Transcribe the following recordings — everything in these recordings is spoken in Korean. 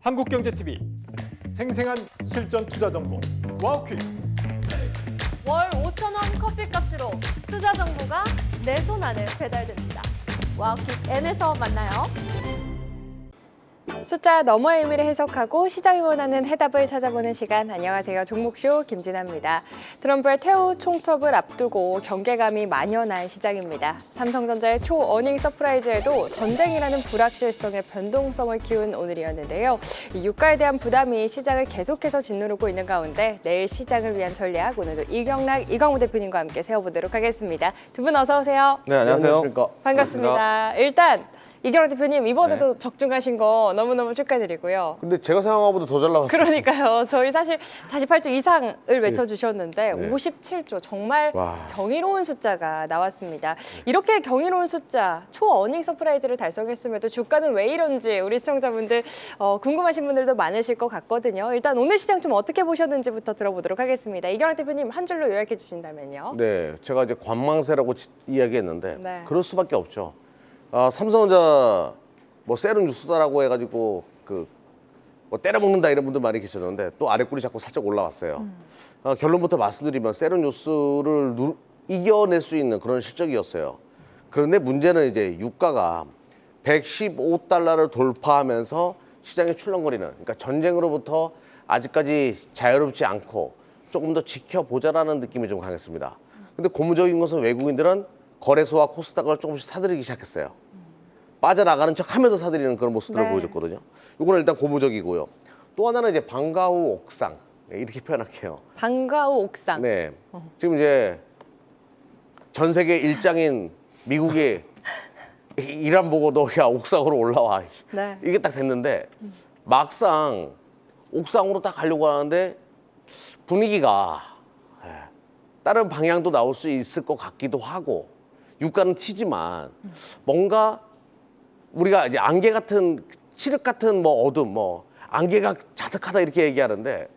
한국경제TV 생생한 실전 투자 정보 와우퀴. 월 5,000원 커피값으로 투자 정보가 내 손 안에 배달됩니다. 와우킥 N에서 만나요. 숫자 너머의 의미를 해석하고 시장이 원하는 해답을 찾아보는 시간. 안녕하세요. 종목쇼 김진아입니다. 트럼프의 퇴후 총첩을 앞두고 경계감이 만연한 시장입니다. 삼성전자의 초어닝 서프라이즈에도 전쟁이라는 불확실성의 변동성을 키운 오늘이었는데요. 이 유가에 대한 부담이 시장을 계속해서 짓누르고 있는 가운데 내일 시장을 위한 전략, 오늘도 이광우 대표님과 함께 세워보도록 하겠습니다. 두 분 어서 오세요. 네, 안녕하세요. 반갑습니다. 일단 이경락 대표님 이번에도 적중하신 거 너무너무 축하드리고요. 근데 제가 생각한 것보다 더 잘 나왔어요. 그러니까요. 저희 사실 48조 이상을 외쳐주셨는데 57조 정말 경이로운 숫자가 나왔습니다. 이렇게 경이로운 숫자, 초어닝 서프라이즈를 달성했음에도 주가는 왜 이런지 우리 시청자분들 궁금하신 분들도 많으실 것 같거든요. 일단 오늘 시장 좀 어떻게 보셨는지부터 들어보도록 하겠습니다. 이경락 대표님 한 줄로 요약해 주신다면요. 네, 제가 이제 관망세라고 이야기했는데 네. 그럴 수밖에 없죠. 삼성전자 뭐 세른 뉴스다라고 해가지고 뭐 때려먹는다 이런 분들 많이 계셨는데 또 아랫골이 자꾸 살짝 올라왔어요. 결론부터 말씀드리면 세른 뉴스를 이겨낼 수 있는 그런 실적이었어요. 그런데 문제는 이제 유가가 115달러를 돌파하면서 시장에 출렁거리는, 그러니까 전쟁으로부터 아직까지 자유롭지 않고 조금 더 지켜보자라는 느낌이 좀 강했습니다. 근데 고무적인 것은 외국인들은 거래소와 코스닥을 조금씩 사들이기 시작했어요. 빠져나가는 척 하면서 사들이는 그런 모습들을 보여줬거든요. 이거는 일단 고무적이고요. 또 하나는 이제 방과 후 옥상, 이렇게 표현할게요. 방과 후 옥상. 네. 지금 이제 전 세계 일장인 미국의 이란 보고 너 야 옥상으로 올라와. 네. 이게 딱 됐는데 막상 옥상으로 딱 가려고 하는데 분위기가 다른 방향도 나올 수 있을 것 같기도 하고, 유가는 튀지만 뭔가 우리가 이제 안개 같은 칠흑 같은 뭐 어둠, 뭐 안개가 자득하다 이렇게 얘기하는데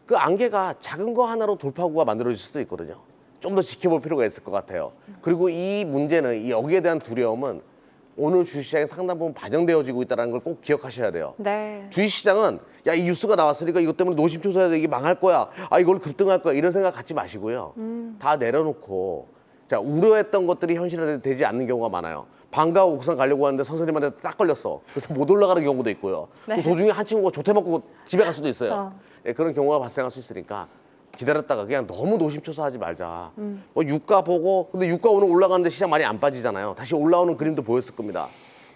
그 안개가 작은 거 하나로 돌파구가 만들어질 수도 있거든요. 좀 더 지켜볼 필요가 있을 것 같아요. 그리고 이 문제는, 여기에 대한 두려움은 오늘 주식시장에 상당 부분 반영되어지고 있다는 걸 꼭 기억하셔야 돼요. 네. 주식시장은 야, 이 뉴스가 나왔으니까 이것 때문에 노심초사해야 돼, 이게 망할 거야, 이걸 급등할 거야, 이런 생각 갖지 마시고요. 다 내려놓고, 자, 우려했던 것들이 현실화되지 않는 경우가 많아요. 방과 옥상 가려고 하는데 선생님한테 딱 걸렸어. 그래서 못 올라가는 경우도 있고요. 네. 또 도중에 한 친구가 조퇴 먹고 집에 갈 수도 있어요. 그런 경우가 발생할 수 있으니까 기다렸다가 그냥 너무 노심초사하지 말자. 뭐 유가 보고, 근데 유가 오늘 올라가는데 시장 많이 안 빠지잖아요. 다시 올라오는 그림도 보였을 겁니다.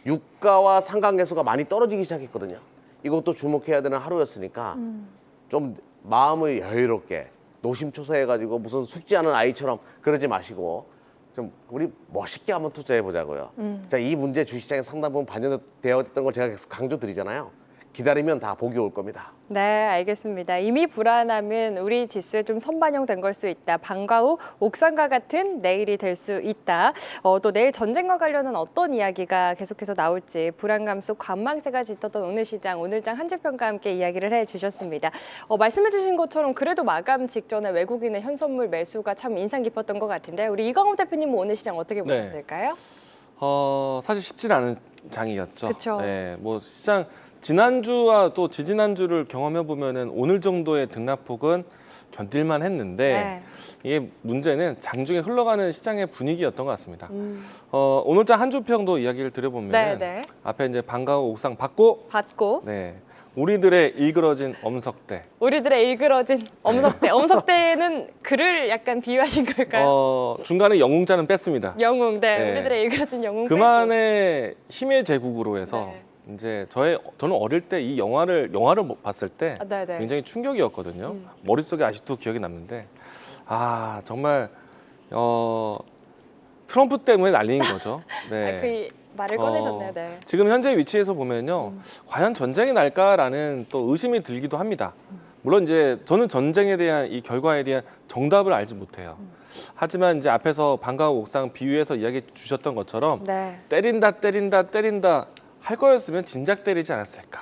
유가와 상관계수가 많이 떨어지기 시작했거든요. 이것도 주목해야 되는 하루였으니까 좀 마음을 여유롭게 노심초사해가지고 무슨 숙지하는 아이처럼 그러지 마시고 좀 우리 멋있게 한번 투자해 보자고요. 자, 이 문제 주식시장에 상당 부분 반영되어 있던 걸 제가 계속 강조드리잖아요. 기다리면 다 복이 올 겁니다. 네, 알겠습니다. 이미 불안하면 우리 지수에 좀 선반영된 걸 수 있다. 방과 후 옥상과 같은 내일이 될 수 있다. 또 내일 전쟁과 관련한 어떤 이야기가 계속해서 나올지 불안감 속 관망세가 짙었던 오늘 시장, 오늘장 한 줄평과 함께 이야기를 해주셨습니다. 말씀해 주신 것처럼 그래도 마감 직전에 외국인의 현선물 매수가 참 인상 깊었던 것 같은데 우리 이광우 대표님은 오늘 시장 어떻게 보셨을까요? 사실 쉽진 않은 장이었죠. 그쵸. 네, 뭐 시장 지난주와 또 지지난주를 경험해 보면은 오늘 정도의 등락폭은 견딜만 했는데 이게 문제는 장중에 흘러가는 시장의 분위기였던 것 같습니다. 오늘장 한 주평도 이야기를 드려보면 앞에 이제 방과 후 옥상 받고 우리들의 일그러진 엄석대. 우리들의 일그러진 엄석대. 엄석대는 글을 약간 비유하신 걸까요? 중간에 영웅자는 뺐습니다. 영웅, 우리들의 일그러진 영웅. 그만의 힘의 제국으로 해서 이제 저는 어릴 때 이 영화를 봤을 때 굉장히 충격이었거든요. 머릿속에 아직도 기억이 남는데 정말 트럼프 때문에 난리인 거죠. 네. 그 말을 꺼내셨네요. 지금 현재 위치에서 보면요, 과연 전쟁이 날까라는 또 의심이 들기도 합니다. 물론 이제 저는 전쟁에 대한 이 결과에 대한 정답을 알지 못해요. 하지만 이제 앞에서 방과 후 옥상 비유해서 이야기 주셨던 것처럼 때린다 할 거였으면 진작 때리지 않았을까.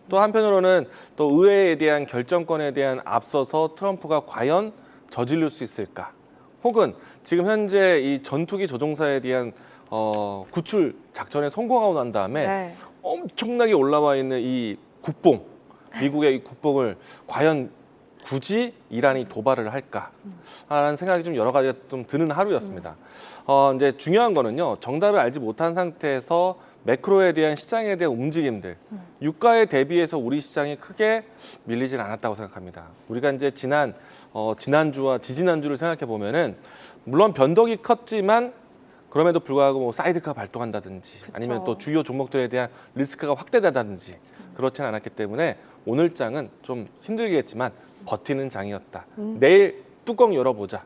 또 한편으로는 또 의회에 대한 결정권에 대한 앞서서 트럼프가 과연 저지를 수 있을까. 혹은 지금 현재 이 전투기 조종사에 대한 구출 작전에 성공하고 난 다음에 엄청나게 올라와 있는 이 국뽕, 미국의 이 국뽕을 과연 굳이 이란이 도발을 할까라는 생각이 좀 여러 가지가 좀 드는 하루였습니다. 이제 중요한 거는요, 정답을 알지 못한 상태에서 매크로에 대한 시장에 대한 움직임들, 유가에 대비해서 우리 시장이 크게 밀리진 않았다고 생각합니다. 우리가 이제 지난주와 지지난주를 생각해 보면은 물론 변동이 컸지만 그럼에도 불구하고 뭐 사이드카 발동한다든지 아니면 또 주요 종목들에 대한 리스크가 확대된다든지 그렇지는 않았기 때문에 오늘 장은 좀 힘들겠지만 버티는 장이었다. 내일 뚜껑 열어보자,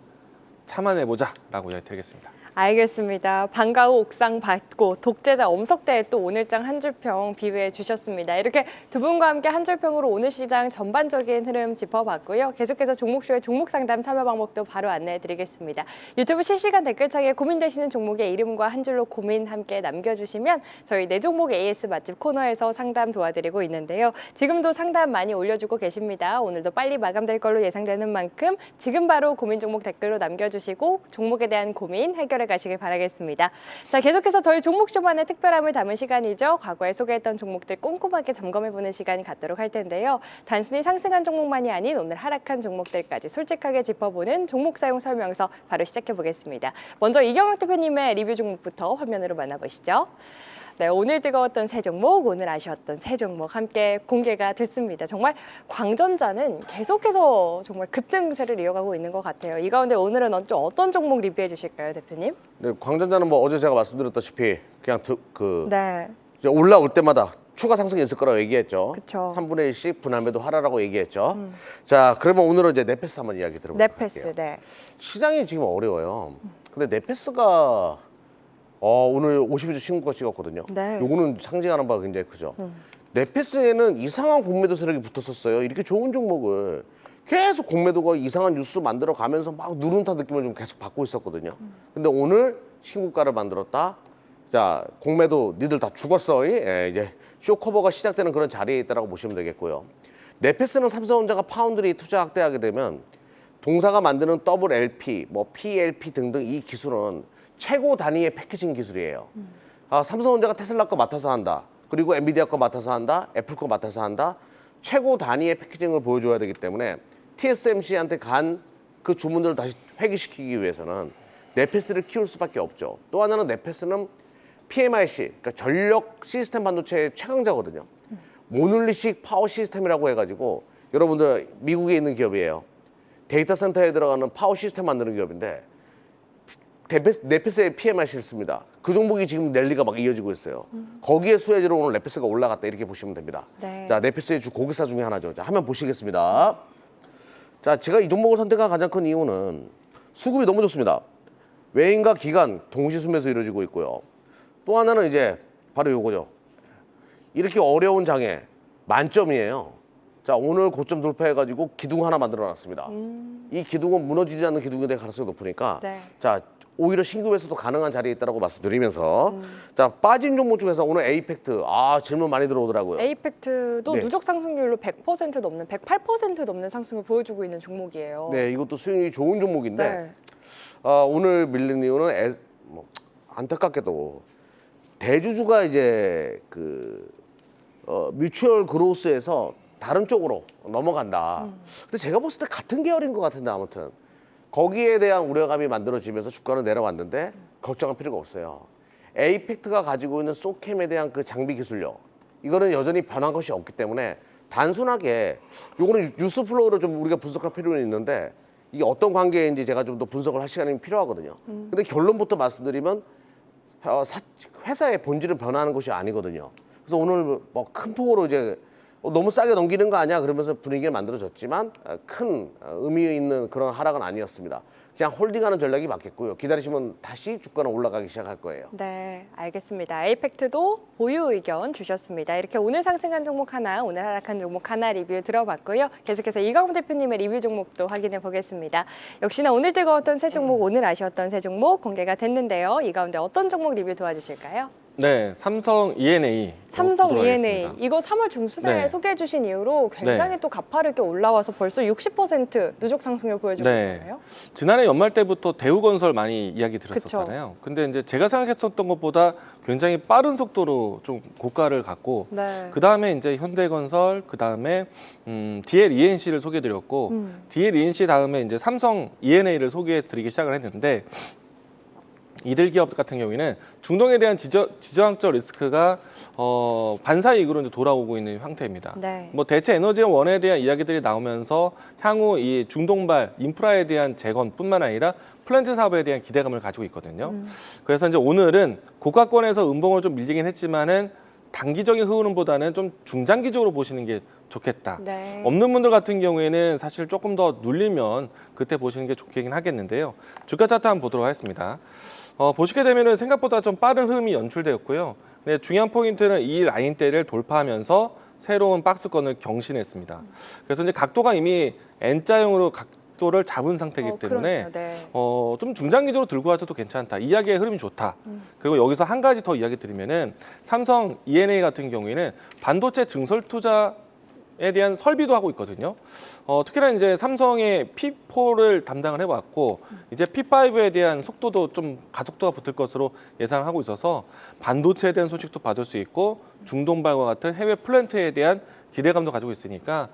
참아내보자라고 이야기 드리겠습니다. 알겠습니다. 방과후 옥상 받고 독재자 엄석대에 또 오늘장 한 줄평 비유해 주셨습니다. 이렇게 두 분과 함께 한 줄평으로 오늘 시장 전반적인 흐름 짚어봤고요. 계속해서 종목쇼의 종목 상담 참여 방법도 바로 안내해 드리겠습니다. 유튜브 실시간 댓글창에 고민되시는 종목의 이름과 한 줄로 고민 함께 남겨주시면 저희 내 종목 AS 맛집 코너에서 상담 도와드리고 있는데요. 지금도 상담 많이 올려주고 계십니다. 오늘도 빨리 마감될 걸로 예상되는 만큼 지금 바로 고민 종목 댓글로 남겨주시고 종목에 대한 고민 해결해 가시길 바라겠습니다. 자, 계속해서 저희 종목쇼만의 특별함을 담은 시간이죠. 과거에 소개했던 종목들 꼼꼼하게 점검해보는 시간이 갖도록 할 텐데요. 단순히 상승한 종목만이 아닌 오늘 하락한 종목들까지 솔직하게 짚어보는 종목 사용 설명서 바로 시작해보겠습니다. 먼저 이경락 대표님의 리뷰 종목부터 화면으로 만나보시죠. 네, 오늘 뜨거웠던 세 종목, 오늘 아쉬웠던 세 종목 함께 공개가 됐습니다. 정말 광전자는 계속해서 정말 급등세를 이어가고 있는 것 같아요. 이 가운데 오늘은 어떤 종목 리뷰해 주실까요, 대표님? 네, 광전자는 뭐 어제 제가 말씀드렸다시피 그냥 네, 이제 올라올 때마다 추가 상승이 있을 거라고 얘기했죠. 그쵸. 3분의 1씩 분할매도 하라라고 얘기했죠. 자, 그러면 오늘은 이제 네페스 한번 이야기 들어보도록 네페스, 할게요. 네. 시장이 지금 어려워요. 근데 네페스가 오늘 52주 신고가 찍었거든요. 네. 요거는 상징하는 바가 굉장히 크죠. 네페스에는 이상한 공매도 세력이 붙었었어요. 이렇게 좋은 종목을 계속 공매도가 이상한 뉴스 만들어 가면서 막 누른타 느낌을 좀 계속 받고 있었거든요. 근데 오늘 신고가를 만들었다. 자, 공매도 니들 다 죽었어. 이제 쇼커버가 시작되는 그런 자리에 있다라고 보시면 되겠고요. 네페스는 삼성전자가 파운드리 투자 확대하게 되면 동사가 만드는 WLP, 뭐 PLP 등등 이 기술은 최고 단위의 패키징 기술이에요. 삼성전자가 테슬라 거 맡아서 한다. 그리고 엔비디아 거 맡아서 한다. 애플 거 맡아서 한다. 최고 단위의 패키징을 보여줘야 되기 때문에 TSMC한테 간 그 주문들을 다시 회귀시키기 위해서는 네페스를 키울 수밖에 없죠. 또 하나는 네페스는 PMIC, 그러니까 전력 시스템 반도체의 최강자거든요. 모놀리식 파워 시스템이라고 해가지고 여러분들 미국에 있는 기업이에요. 데이터 센터에 들어가는 파워 시스템 만드는 기업인데 네페스의 PMIC를 씁니다. 그 종목이 지금 랠리가 막 이어지고 있어요. 거기에 수혜지로 오늘 네페스가 올라갔다 이렇게 보시면 됩니다. 네. 자, 네페스의 주 고객사 중에 하나죠. 자, 화면 보시겠습니다. 자, 제가 이 종목을 선택한 가장 큰 이유는 수급이 너무 좋습니다. 외인과 기관 동시 수매수 이루어지고 있고요. 또 하나는 이제 바로 요거죠. 이렇게 어려운 장에 만점이에요. 자, 오늘 고점 돌파해가지고 기둥 하나 만들어놨습니다. 이 기둥은 무너지지 않는 기둥이 될 가능성이 높으니까 네. 자, 오히려 신규 매수도 가능한 자리에 있다고 말씀드리면서 자, 빠진 종목 중에서 오늘 에이펙트 질문 많이 들어오더라고요. 에이펙트도 네. 누적 상승률로 100% 넘는 108% 넘는 상승을 보여주고 있는 종목이에요. 네, 이것도 수익이 좋은 종목인데 네. 오늘 밀린 이유는 안타깝게도 대주주가 이제 뮤추얼 그로스에서 다른 쪽으로 넘어간다. 근데 제가 봤을 때 같은 계열인 것 같은데 아무튼 거기에 대한 우려감이 만들어지면서 주가는 내려왔는데 걱정할 필요가 없어요. 에이펙트가 가지고 있는 소캠에 대한 그 장비 기술력 이거는 여전히 변한 것이 없기 때문에 단순하게 요거는 뉴스 플로우를 좀 우리가 분석할 필요는 있는데 이게 어떤 관계인지 제가 좀 더 분석을 할 시간이 필요하거든요. 근데 결론부터 말씀드리면 회사의 본질은 변하는 것이 아니거든요. 그래서 오늘 뭐 큰 폭으로 이제 너무 싸게 넘기는 거 아니야 그러면서 분위기가 만들어졌지만 큰 의미 있는 그런 하락은 아니었습니다. 그냥 홀딩하는 전략이 맞겠고요. 기다리시면 다시 주가는 올라가기 시작할 거예요. 네, 알겠습니다. 에이펙트도 보유 의견 주셨습니다. 이렇게 오늘 상승한 종목 하나, 오늘 하락한 종목 하나 리뷰 들어봤고요. 계속해서 이광훈 대표님의 리뷰 종목도 확인해 보겠습니다. 역시나 오늘 뜨거웠던 세 종목, 오늘 아쉬웠던 세 종목 공개가 됐는데요. 이 가운데 어떤 종목 리뷰 도와주실까요? 네, 삼성 E&A. 삼성 보도록 E&A 하겠습니다. 이거 3월 중순에 네. 소개해 주신 이후로 굉장히 네. 또 가파르게 올라와서 벌써 60% 누적 상승률 보여주고 네. 있잖아요. 지난해 연말 때부터 대우건설 많이 이야기 들었었잖아요. 근데 이제 제가 생각했었던 것보다 굉장히 빠른 속도로 좀 고가를 갖고 네. 그 다음에 이제 현대건설, 그 다음에 DL ENC를 소개해드렸고 DL ENC 다음에 이제 삼성 E&A를 소개해드리기 시작을 했는데 이들 기업 같은 경우에는 중동에 대한 지정학적 리스크가 반사이익으로 이제 돌아오고 있는 형태입니다. 네. 뭐 대체 에너지원에 대한 이야기들이 나오면서 향후 이 중동발 인프라에 대한 재건뿐만 아니라 플랜트 사업에 대한 기대감을 가지고 있거든요. 그래서 이제 오늘은 고가권에서 음봉을 좀 밀리긴 했지만은 단기적인 흐름보다는 좀 중장기적으로 보시는 게 좋겠다. 네. 없는 분들 같은 경우에는 사실 조금 더 눌리면 그때 보시는 게 좋긴 하겠는데요. 주가 차트 한번 보도록 하겠습니다. 보시게 되면은 생각보다 좀 빠른 흐름이 연출되었고요. 네, 중요한 포인트는 이 라인대를 돌파하면서 새로운 박스권을 경신했습니다. 그래서 이제 각도가 이미 N자형으로 각도를 잡은 상태이기 때문에 그러네요. 네. 좀 중장기적으로 들고 와서도 괜찮다. 이야기의 흐름이 좋다. 그리고 여기서 한 가지 더 이야기 드리면은 삼성 E&A 같은 경우에는 반도체 증설 투자에 대한 설비도 하고 있거든요. 특히나 이제 삼성의 P4를 담당을 해왔고 이제 P5에 대한 속도도 좀 가속도가 붙을 것으로 예상을 하고 있어서 반도체에 대한 소식도 받을 수 있고 중동발과 같은 해외 플랜트에 대한 기대감도 가지고 있으니까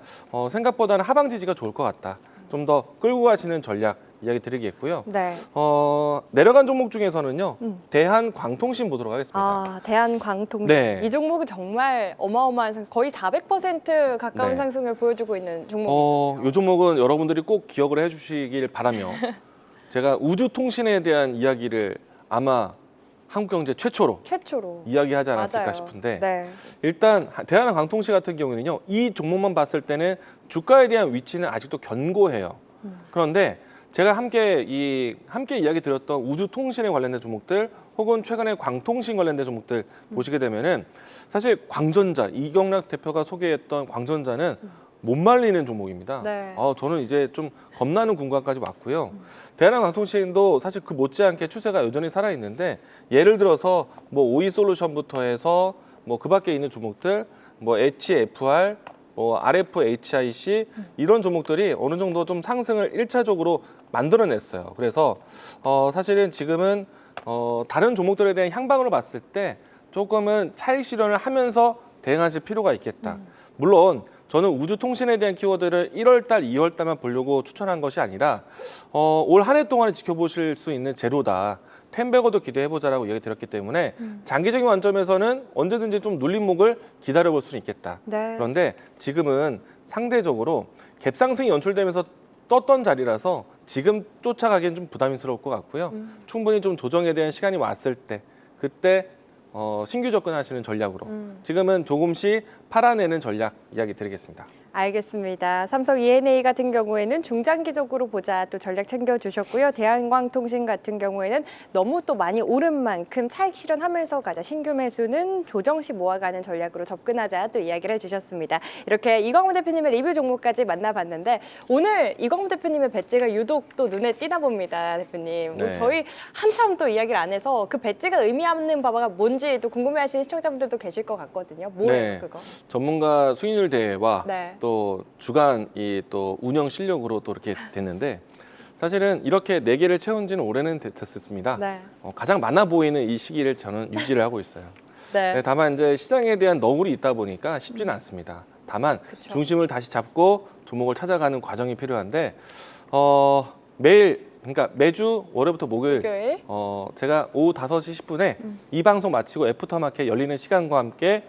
생각보다는 하방 지지가 좋을 것 같다. 좀 더 끌고 가시는 전략 이야기 드리겠고요. 네. 내려간 종목 중에서는요. 대한광통신 보도록 하겠습니다. 아, 대한광통신. 네. 이 종목은 정말 어마어마한 거의 400% 가까운 네. 상승을 보여주고 있는 종목이거든요. 이 종목은 여러분들이 꼭 기억을 해주시길 바라며 제가 우주통신에 대한 이야기를 아마 한국경제 최초로 이야기하지 않았을까 맞아요. 싶은데 네. 일단 대한광통신 같은 경우는요. 이 종목만 봤을 때는 주가에 대한 위치는 아직도 견고해요. 그런데 제가 함께 이야기 드렸던 우주통신에 관련된 종목들 혹은 최근에 광통신 관련된 종목들 보시게 되면은 사실 광전자 이경락 대표가 소개했던 광전자는 못 말리는 종목입니다. 네. 저는 이제 좀 겁나는 군관까지 왔고요. 대한항공통신도 사실 그 못지않게 추세가 여전히 살아 있는데 예를 들어서 뭐 OE솔루션부터 해서 뭐 그밖에 있는 종목들 뭐 HFR 뭐 RFHIC 이런 종목들이 어느 정도 좀 상승을 1차적으로 만들어냈어요. 그래서 사실은 지금은 다른 종목들에 대한 향방으로 봤을 때 조금은 차익 실현을 하면서 대응하실 필요가 있겠다. 물론 저는 우주통신에 대한 키워드를 1월달, 2월달만 보려고 추천한 것이 아니라 올 한 해 동안에 지켜보실 수 있는 재료다. 텐베거도 기대해보자라고 이야기 드렸기 때문에 장기적인 관점에서는 언제든지 좀 눌림목을 기다려볼 수는 있겠다. 네. 그런데 지금은 상대적으로 갭상승이 연출되면서 떴던 자리라서 지금 쫓아가기엔 좀 부담스러울 것 같고요. 충분히 좀 조정에 대한 시간이 왔을 때 그때 신규 접근하시는 전략으로 지금은 조금씩 팔아내는 전략 이야기 드리겠습니다. 알겠습니다. 삼성 E&A 같은 경우에는 중장기적으로 보자 또 전략 챙겨주셨고요. 대한광통신 같은 경우에는 너무 또 많이 오른 만큼 차익 실현하면서 가자. 신규 매수는 조정 시 모아가는 전략으로 접근하자 또 이야기를 해주셨습니다. 이렇게 이광호 대표님의 리뷰 종목까지 만나봤는데 오늘 이광호 대표님의 배지가 유독 또 눈에 띄나 봅니다. 대표님. 네. 저희 한참 또 이야기를 안 해서 그 배지가 의미하는 바가 뭔지 또 궁금해하시는 시청자분들도 계실 것 같거든요. 뭐예요, 네. 그거? 전문가 수익률 대회와 네. 또 주간 이 또 운영 실력으로 또 이렇게 됐는데 사실은 이렇게 4개를 채운 지는 올해는 됐습니다. 네. 가장 많아 보이는 이 시기를 저는 유지를 하고 있어요. 네. 네, 다만 이제 시장에 대한 너울이 있다 보니까 쉽지는 않습니다. 다만 그쵸. 중심을 다시 잡고 종목을 찾아가는 과정이 필요한데 그러니까 매주 월요일부터 목요일 목요일. 제가 오후 5시 10분에 이 방송 마치고 애프터마켓 열리는 시간과 함께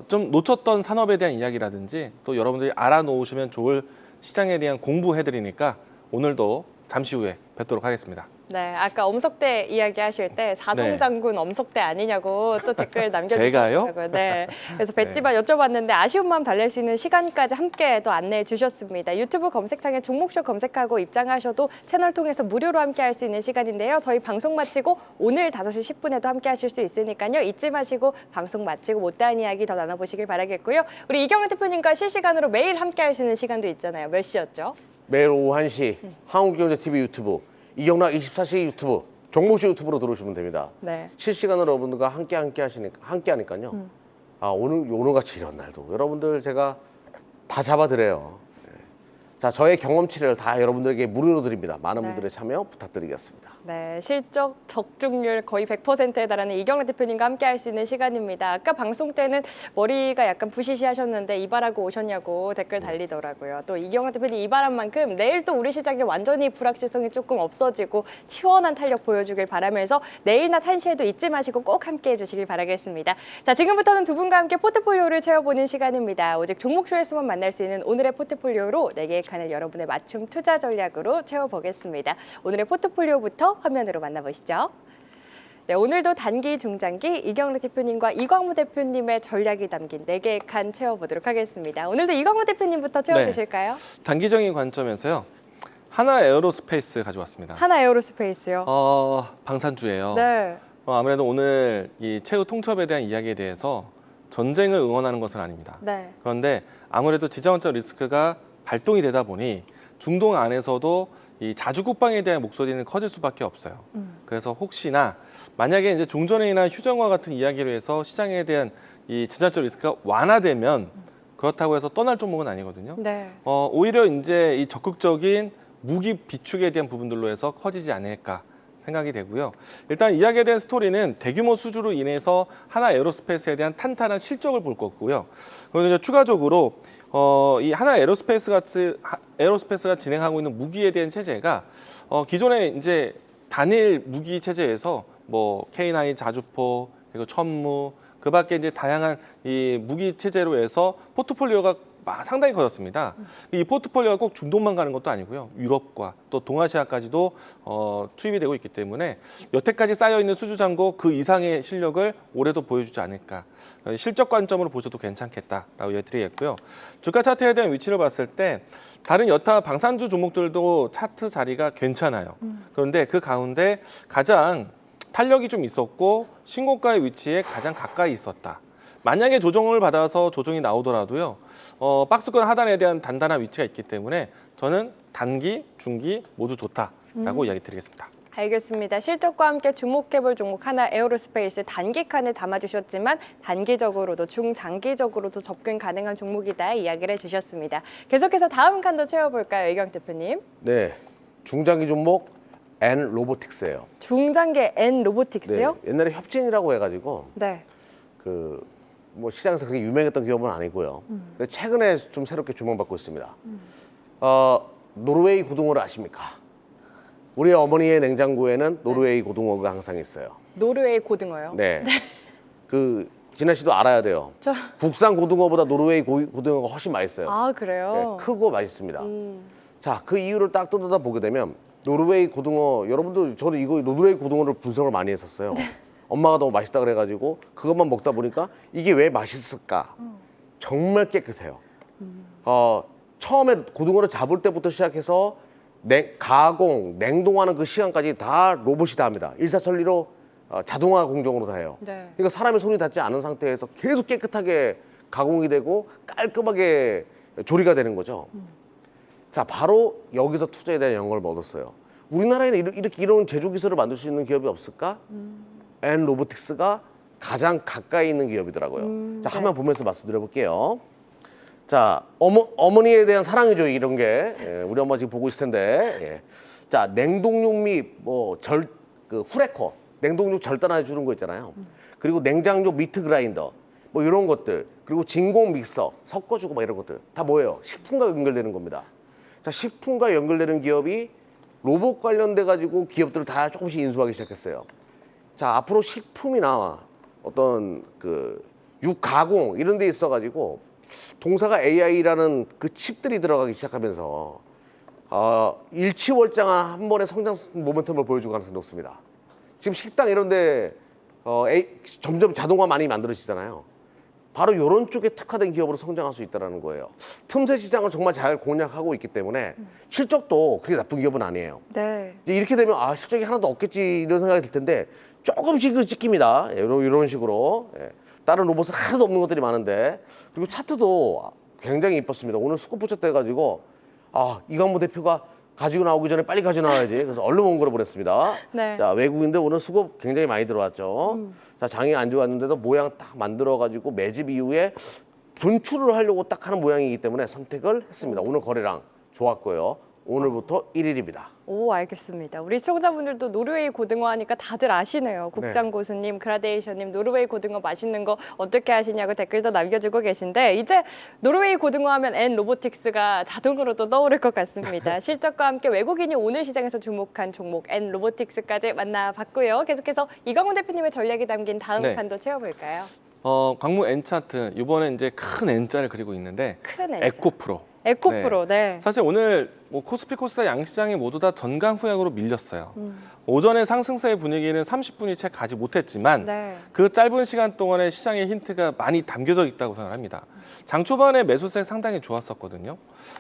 좀 놓쳤던 산업에 대한 이야기라든지 또 여러분들이 알아놓으시면 좋을 시장에 대한 공부해드리니까 오늘도 잠시 후에 뵙도록 하겠습니다. 네, 아까 엄석대 이야기하실 때 사성장군 엄석대 아니냐고 또 댓글 남겨주셨더라고요. 네, 그래서 배지만 여쭤봤는데 아쉬운 마음 달랠 수 있는 시간까지 함께 또 안내해 주셨습니다. 유튜브 검색창에 종목쇼 검색하고 입장하셔도 채널 통해서 무료로 함께 할 수 있는 시간인데요. 저희 방송 마치고 오늘 5시 10분에도 함께 하실 수 있으니까요. 잊지 마시고 방송 마치고 못다한 이야기 더 나눠보시길 바라겠고요. 우리 이경환 대표님과 실시간으로 매일 함께 할 수 있는 시간도 있잖아요. 몇 시였죠? 매일 오후 1시 한국경제TV 유튜브 이경락 24시 유튜브 종목쇼 유튜브로 들어오시면 됩니다. 네. 실시간으로 여러분들과 함께 하니까요. 오늘 같이 이런 날도 여러분들 제가 다 잡아드려요. 자, 저의 경험치를 다 여러분들에게 무료로 드립니다. 많은 네. 분들의 참여 부탁드리겠습니다. 네, 실적 적중률 거의 100%에 달하는 이경래 대표님과 함께 할 수 있는 시간입니다. 아까 방송 때는 머리가 약간 부시시하셨는데 이발하고 오셨냐고 댓글 달리더라고요. 또 이경래 대표님 이발한 만큼 내일 또 우리 시장에 완전히 불확실성이 조금 없어지고 시원한 탄력 보여주길 바라면서 내일 낮 1시에도 잊지 마시고 꼭 함께해 주시길 바라겠습니다. 자, 지금부터는 두 분과 함께 포트폴리오를 채워보는 시간입니다. 오직 종목쇼에서만 만날 수 있는 오늘의 포트폴리오로 4개의 칸을 여러분의 맞춤 투자 전략으로 채워보겠습니다. 오늘의 포트폴리오부터 화면으로 만나보시죠. 네, 오늘도 단기, 중장기 이경래 대표님과 이광무 대표님의 전략이 담긴 4개의 칸 채워보도록 하겠습니다. 오늘도 이광무 대표님부터 채워주실까요? 단기적인 관점에서요. 하나 에어로스페이스 가져왔습니다. 하나 에어로스페이스요. 방산주예요. 네. 아무래도 오늘 이 최후 통첩에 대한 이야기에 대해서 전쟁을 응원하는 것은 아닙니다. 네. 그런데 아무래도 지정학적 리스크가 발동이 되다 보니 중동 안에서도 이 자주 국방에 대한 목소리는 커질 수밖에 없어요. 그래서 혹시나 만약에 이제 종전회의나 휴전과 같은 이야기로 해서 시장에 대한 이 지정학적 리스크가 완화되면 그렇다고 해서 떠날 종목은 아니거든요. 네. 오히려 이제 이 적극적인 무기 비축에 대한 부분들로 해서 커지지 않을까 생각이 되고요. 일단 이야기에 대한 스토리는 대규모 수주로 인해서 하나 에어로스페이스에 대한 탄탄한 실적을 볼 거고요. 그리고 이제 추가적으로 이 하나 에어로스페이스가 진행하고 있는 무기에 대한 체제가 기존에 이제 단일 무기 체제에서 뭐 K9 자주포 그리고 천무 그밖에 이제 다양한 이 무기 체제로 해서 포트폴리오가 상당히 커졌습니다. 이 포트폴리오가 꼭 중동만 가는 것도 아니고요. 유럽과 또 동아시아까지도 투입이 되고 있기 때문에 여태까지 쌓여 있는 수주 잔고 그 이상의 실력을 올해도 보여주지 않을까. 실적 관점으로 보셔도 괜찮겠다라고 얘기드리겠고요. 주가 차트에 대한 위치를 봤을 때 다른 여타 방산주 종목들도 차트 자리가 괜찮아요. 그런데 그 가운데 가장 탄력이 좀 있었고 신고가의 위치에 가장 가까이 있었다. 만약에 조정을 받아서 조정이 나오더라도요. 박스권 하단에 대한 단단한 위치가 있기 때문에 저는 단기, 중기 모두 좋다라고 이야기 드리겠습니다. 알겠습니다. 실적과 함께 주목해볼 종목 하나 에어로스페이스 단기 칸에 담아주셨지만 단기적으로도 중장기적으로도 접근 가능한 종목이다 이야기를 해주셨습니다. 계속해서 다음 칸도 채워볼까요, 이경 대표님? 네, 중장기 종목 N 로보틱스예요. 중장기 N 로보틱스요? 네, 옛날에 협진이라고 해가지고 네. 뭐 시장에서 그렇게 유명했던 기업은 아니고요. 근데 최근에 좀 새롭게 주목받고 있습니다. 노르웨이 고등어를 아십니까? 우리 어머니의 냉장고에는 노르웨이 고등어가 항상 있어요. 노르웨이 고등어요? 네. 진아 씨도 알아야 돼요. 국산 고등어보다 노르웨이 고등어가 훨씬 맛있어요. 아, 네, 그래요? 크고 맛있습니다. 자, 그 이유를 딱 뜯어다 보게 되면 노르웨이 고등어, 여러분들 저는 이거 노르웨이 고등어를 분석을 많이 했었어요. 엄마가 너무 맛있다 그래가지고 그것만 먹다 보니까 이게 왜 맛있을까? 정말 깨끗해요. 처음에 고등어를 잡을 때부터 시작해서 가공, 냉동하는 그 시간까지 다 로봇이 다 합니다. 일사천리로 자동화 공정으로 다 해요. 네. 그러니까 사람의 손이 닿지 않은 상태에서 계속 깨끗하게 가공이 되고 깔끔하게 조리가 되는 거죠. 자, 바로 여기서 투자에 대한 영감을 얻었어요. 우리나라에는 이렇게 이런 제조 기술을 만들 수 있는 기업이 없을까? N 로보틱스가 가장 가까이 있는 기업이더라고요. 자, 화면 보면서 말씀드려 볼게요. 자, 어머니에 대한 사랑이죠, 이런 게. 예, 우리 엄마 지금 보고 있을 텐데. 예. 자, 냉동육 및 후레커, 냉동육 절단해 주는 거 있잖아요. 그리고 냉장육 미트 그라인더, 뭐 이런 것들. 그리고 진공 믹서 섞어주고 막 이런 것들. 다 뭐예요? 식품과 연결되는 겁니다. 자, 식품과 연결되는 기업이 로봇 관련돼 가지고 기업들을 다 조금씩 인수하기 시작했어요. 자, 앞으로 식품이나 어떤 육가공 이런 데 있어 가지고 동사가 AI라는 그 칩들이 들어가기 시작하면서 일치월장한 한 번의 성장 모멘텀을 보여줄 가능성이 높습니다. 지금 식당 이런 데 점점 자동화 많이 만들어지잖아요. 바로 이런 쪽에 특화된 기업으로 성장할 수 있다는 거예요. 틈새 시장을 정말 잘 공략하고 있기 때문에 실적도 그렇게 나쁜 기업은 아니에요. 네. 이제 이렇게 되면 실적이 하나도 없겠지 이런 생각이 들 텐데 조금씩 찍힙니다. 이런 식으로. 예. 다른 로봇은 하나도 없는 것들이 많은데, 그리고 차트도 굉장히 이뻤습니다. 오늘 스코프 차트 해가지고 이광무 대표가 가지고 나오기 전에 빨리 가지고 나와야지. 그래서 얼른 온 거로 보냈습니다. 네. 자, 외국인들 오늘 수고 굉장히 많이 들어왔죠. 자, 장이 안 좋았는데도 모양 딱 만들어가지고 매집 이후에 분출을 하려고 딱 하는 모양이기 때문에 선택을 했습니다. 오늘 거래량 좋았고요. 오늘부터 1일입니다. 오, 알겠습니다. 우리 시청자분들도 노르웨이 고등어 하니까 다들 아시네요. 국장고수님, 그라데이션님, 노르웨이 고등어 맛있는 거 어떻게 하시냐고 댓글도 남겨주고 계신데 이제 노르웨이 고등어 하면 N 로보틱스가 자동으로도 떠오를 것 같습니다. 실적과 함께 외국인이 오늘 시장에서 주목한 종목 N 로보틱스까지 만나봤고요. 계속해서 이광훈 대표님의 전략이 담긴 다음 네. 칸도 채워볼까요? 광무 N 차트 이번에 이제 큰 N자를 그리고 있는데 큰 N자. 에코프로. 에코프로, 네. 사실 오늘 뭐 코스피 코스닥 양시장이 모두 다 전강 후약으로 밀렸어요. 오전에 상승세의 분위기는 30분이 채 가지 못했지만 네. 그 짧은 시간 동안에 시장의 힌트가 많이 담겨져 있다고 생각합니다. 장 초반에 매수세 상당히 좋았었거든요.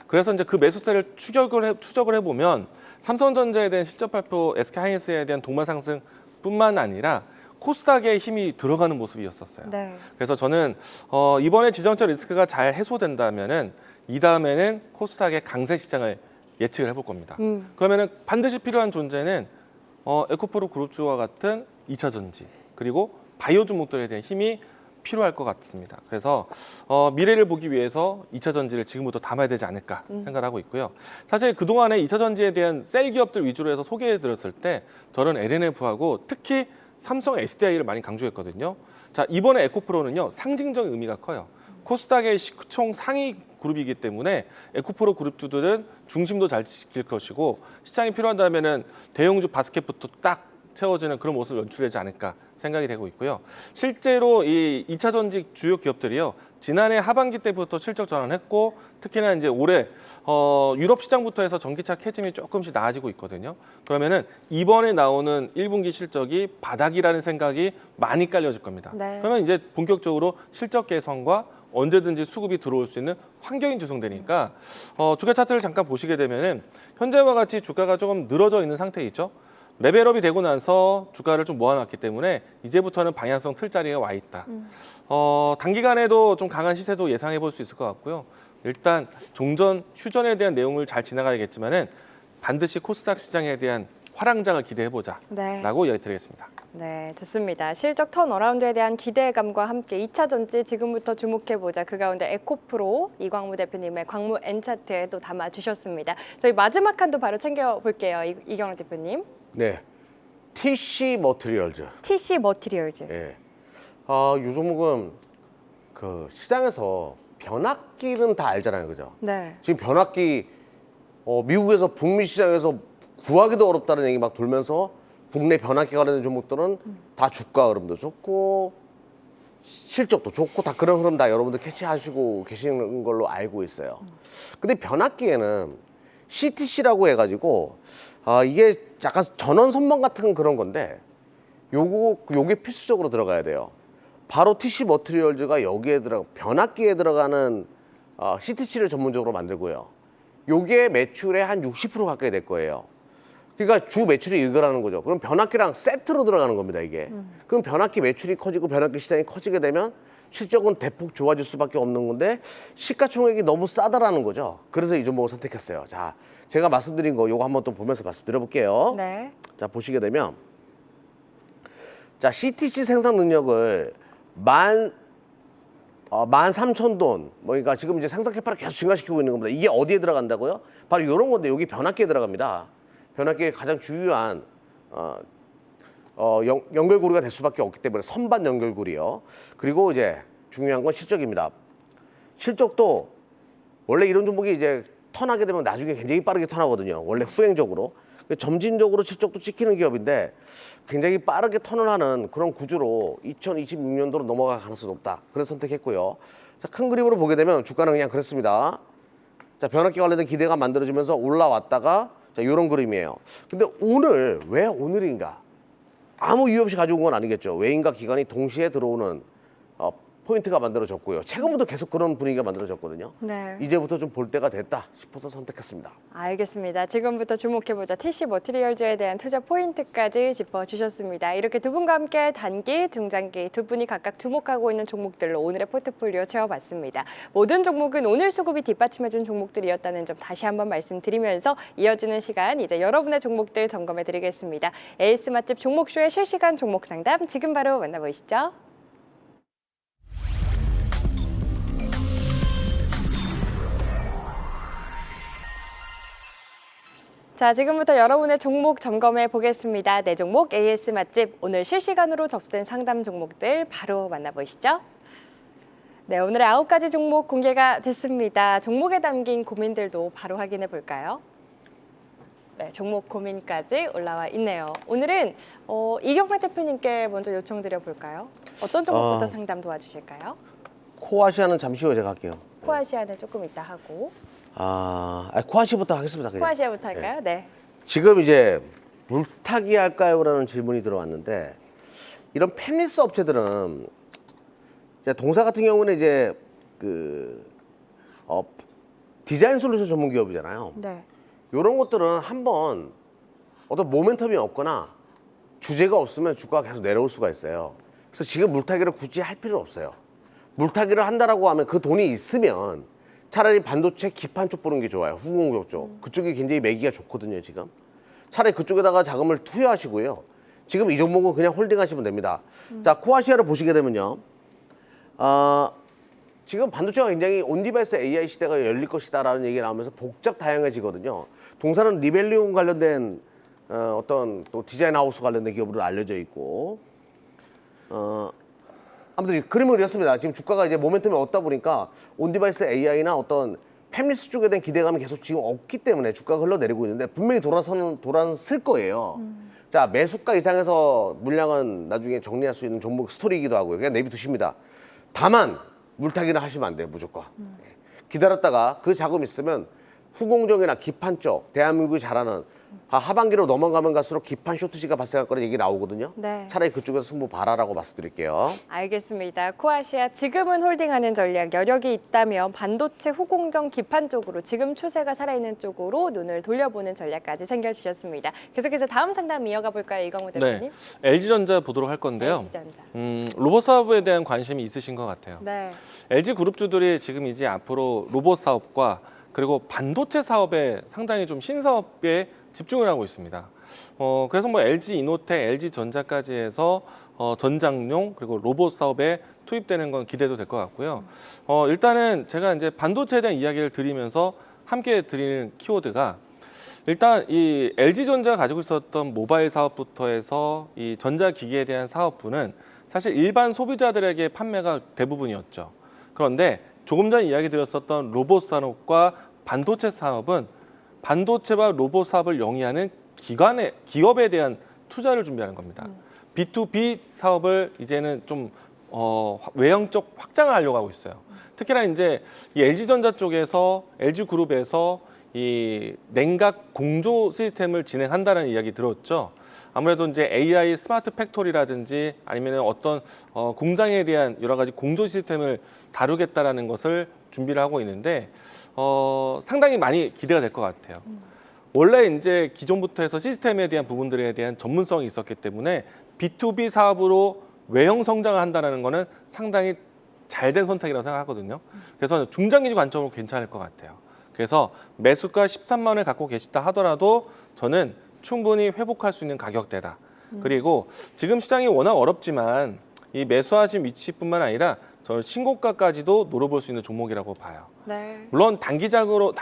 그래서 이제 그 매수세를 추적을 해보면 삼성전자에 대한 실적 발표, SK하이닉스에 대한 동반 상승뿐만 아니라 코스닥에 힘이 들어가는 모습이었었어요. 네. 그래서 저는 이번에 지정적 리스크가 잘 해소된다면은 이 다음에는 코스닥의 강세 시장을 예측을 해볼 겁니다. 그러면은 반드시 필요한 존재는 에코프로 그룹주와 같은 2차 전지 그리고 바이오 종목들에 대한 힘이 필요할 것 같습니다. 그래서 미래를 보기 위해서 2차 전지를 지금부터 담아야 되지 않을까 생각을 하고 있고요. 사실 그동안에 2차 전지에 대한 셀 기업들 위주로 해서 소개해드렸을 때 저는 LNF하고 특히 삼성 SDI를 많이 강조했거든요. 자, 이번에 에코프로는요, 상징적 의미가 커요. 코스닥의 시총 상위 그룹이기 때문에 에코프로 그룹주들은 중심도 잘 지킬 것이고 시장이 필요하다면은 대형주 바스켓부터 딱 채워지는 그런 모습을 연출하지 않을까 생각이 되고 있고요. 실제로 이 2차 전지 주요 기업들이요. 지난해 하반기 때부터 실적 전환했고 특히나 이제 올해 유럽 시장부터 해서 전기차 캐즘이 조금씩 나아지고 있거든요. 그러면은 이번에 나오는 1분기 실적이 바닥이라는 생각이 많이 깔려질 겁니다. 네. 그러면 이제 본격적으로 실적 개선과 언제든지 수급이 들어올 수 있는 환경이 조성되니까 주가 차트를 잠깐 보시게 되면은 현재와 같이 주가가 조금 늘어져 있는 상태에 있죠. 레벨업이 되고 나서 주가를 좀 모아놨기 때문에 이제부터는 방향성 틀자리에 와 있다. 단기간에도 좀 강한 시세도 예상해 볼 수 있을 것 같고요. 일단 종전, 휴전에 대한 내용을 잘 지나가야겠지만은 반드시 코스닥 시장에 대한 화랑장을 기대해보자 네. 라고 이야기 드리겠습니다. 네, 좋습니다. 실적 턴어라운드에 대한 기대감과 함께 2차 전지 지금부터 주목해보자. 그 가운데 에코프로 이광무 대표님의 광무 N차트에 또 담아주셨습니다. 저희 마지막 칸도 바로 챙겨볼게요. 이경원 대표님. 네, TC 머티리얼즈. TC 머티리얼즈. 예. 이 종목은 그 시장에서 변압기는 다 알잖아요, 그죠? 네. 지금 변압기 미국에서 북미 시장에서 구하기도 어렵다는 얘기 막 돌면서 국내 변압기 관련된 종목들은 다 주가 흐름도 좋고 실적도 좋고 다 그런 흐름 다 여러분들 캐치하시고 계시는 걸로 알고 있어요. 근데 변압기에는 CTC라고 해가지고 이게 약간 전원 선반 같은 그런 건데 요게 필수적으로 들어가야 돼요. 바로 TC 머티리얼즈가 여기에 변압기에 들어가는 CTC를 전문적으로 만들고요. 요게 매출의 한 60% 가까이 될 거예요. 그러니까 주 매출이 이거라는 거죠. 그럼 변압기랑 세트로 들어가는 겁니다, 이게. 그럼 변압기 매출이 커지고 변압기 시장이 커지게 되면 실적은 대폭 좋아질 수밖에 없는 건데 시가총액이 너무 싸다라는 거죠. 그래서 이 종목을 선택했어요. 자, 제가 말씀드린 거 요거 한번 또 보면서 말씀드려 볼게요. 네. 자, 보시게 되면 자, CTC 생산 능력을 13,000돈, 그러니까 지금 이제 생산 캐파를 계속 증가시키고 있는 겁니다. 이게 어디에 들어간다고요? 바로 이런 건데 여기 변압기에 들어갑니다. 변압기의 가장 주요한 연결고리가 될 수밖에 없기 때문에 선반 연결고리요. 그리고 이제 중요한 건 실적입니다. 실적도 원래 이런 종목이 이제 턴하게 되면 나중에 굉장히 빠르게 턴하거든요. 원래 후행적으로. 점진적으로 실적도 찍히는 기업인데 굉장히 빠르게 턴을 하는 그런 구조로 2026년도로 넘어갈 가능성이 높다. 그래서 선택했고요. 자, 큰 그림으로 보게 되면 주가는 그냥 그렇습니다. 자, 변압기 관련된 기대가 만들어지면서 올라왔다가 자, 이런 그림이에요. 근데 오늘 왜 오늘인가? 아무 이유 없이 가져온 건 아니겠죠. 외인과 기관이 동시에 들어오는 포인트가 만들어졌고요. 최근부터 계속 그런 분위기가 만들어졌거든요. 네. 이제부터 좀 볼 때가 됐다 싶어서 선택했습니다. 알겠습니다. 지금부터 주목해보자 TC 머티리얼즈에 대한 투자 포인트까지 짚어주셨습니다. 이렇게 두 분과 함께 단기, 중장기 두 분이 각각 주목하고 있는 종목들로 오늘의 포트폴리오 채워봤습니다. 모든 종목은 오늘 수급이 뒷받침해준 종목들이었다는 점 다시 한번 말씀드리면서 이어지는 시간 이제 여러분의 종목들 점검해드리겠습니다. 에이스 맛집 종목쇼의 실시간 종목 상담 지금 바로 만나보시죠. 자, 지금부터 여러분의 종목 점검해 보겠습니다. 네 종목 AS 맛집 오늘 실시간으로 접수된 상담 종목들 바로 만나보시죠. 네, 오늘의 9가지 종목 공개가 됐습니다. 종목에 담긴 고민들도 바로 확인해 볼까요? 네, 종목 고민까지 올라와 있네요. 오늘은 이경만 대표님께 먼저 요청드려 볼까요? 어떤 종목부터 상담 도와주실까요? 코아시아는 잠시 후에 제가 할게요. 코아시아는 조금 이따 하고 코아시아부터 하겠습니다. 그냥. 코아시아부터 할까요? 네. 지금 이제 물타기 할까요?라는 질문이 들어왔는데 이런 펜리스 업체들은 이제 동사 같은 경우는 이제 디자인 솔루션 전문 기업이잖아요. 네. 이런 것들은 한번 어떤 모멘텀이 없거나 주제가 없으면 주가가 계속 내려올 수가 있어요. 그래서 지금 물타기를 굳이 할 필요 없어요. 물타기를 한다라고 하면 그 돈이 있으면 차라리 반도체 기판 쪽 보는 게 좋아요. 후공정 쪽. 그쪽이 굉장히 매기가 좋거든요, 지금. 차라리 그쪽에다가 자금을 투여하시고요. 지금 이 종목은 그냥 홀딩하시면 됩니다. 자, 코아시아를 보시게 되면요. 지금 반도체가 굉장히 온디바이스 AI 시대가 열릴 것이다라는 얘기가 나오면서 복잡 다양해지거든요. 동사는 리벨리움 관련된 어떤 또 디자인 하우스 관련된 기업으로 알려져 있고 아무튼 그림을 그렸습니다. 지금 주가가 이제 모멘텀이 없다 보니까 온디바이스 AI나 어떤 팹리스 쪽에 대한 기대감이 계속 지금 없기 때문에 주가가 흘러내리고 있는데 분명히 돌아설 거예요. 자, 매수가 이상에서 물량은 나중에 정리할 수 있는 종목 스토리이기도 하고요. 그냥 내비두십니다. 다만 물타기는 하시면 안 돼요, 무조건. 기다렸다가 그 자금 있으면 후공정이나 기판 쪽 대한민국이 잘하는 하반기로 넘어가면 갈수록 기판 쇼트지가 발생할 거라는 얘기 나오거든요. 네. 차라리 그쪽에서 승부 봐라라고 말씀드릴게요. 알겠습니다. 코아시아 지금은 홀딩하는 전략 여력이 있다면 반도체 후공정 기판 쪽으로 지금 추세가 살아있는 쪽으로 눈을 돌려보는 전략까지 챙겨주셨습니다. 계속해서 다음 상담 이어가 볼까요, 이광우 대표님? 네, LG전자 보도록 할 건데요. LG전자. 로봇 사업에 대한 관심이 있으신 것 같아요. 네. LG 그룹주들이 지금 이제 앞으로 로봇 사업과 그리고 반도체 사업에 상당히 좀 신사업에 집중을 하고 있습니다. 그래서 뭐 LG 이노텍, LG 전자까지 해서 전장용 그리고 로봇 사업에 투입되는 건 기대도 될 것 같고요. 일단은 제가 이제 반도체에 대한 이야기를 드리면서 함께 드리는 키워드가 일단 이 LG 전자가 가지고 있었던 모바일 사업부터 해서 이 전자기기에 대한 사업부는 사실 일반 소비자들에게 판매가 대부분이었죠. 그런데 조금 전에 이야기 드렸었던 로봇 산업과 반도체 사업은 반도체와 로봇 사업을 영위하는 기업에 대한 투자를 준비하는 겁니다. B2B 사업을 이제는 좀 외형적 확장을 하려고 하고 있어요. 특히나 이제 이 LG전자 쪽에서 LG그룹에서 이 냉각 공조 시스템을 진행한다는 이야기 들었죠. 아무래도 이제 AI 스마트 팩토리라든지 아니면 어떤 공장에 대한 여러 가지 공조 시스템을 다루겠다라는 것을 준비를 하고 있는데 상당히 많이 기대가 될 것 같아요. 원래 이제 기존부터 해서 시스템에 대한 부분들에 대한 전문성이 있었기 때문에 B2B 사업으로 외형 성장을 한다는 거는 상당히 잘된 선택이라고 생각하거든요. 그래서 중장기 관점으로 괜찮을 것 같아요. 그래서 매수가 13만 원을 갖고 계시다 하더라도 저는 충분히 회복할 수 있는 가격대다. 그리고 지금 시장이 워낙 어렵지만 이 매수하신 위치뿐만 아니라 저는 신고가까지도 노려볼 수 있는 종목이라고 봐요. 네. 물론 단기적으로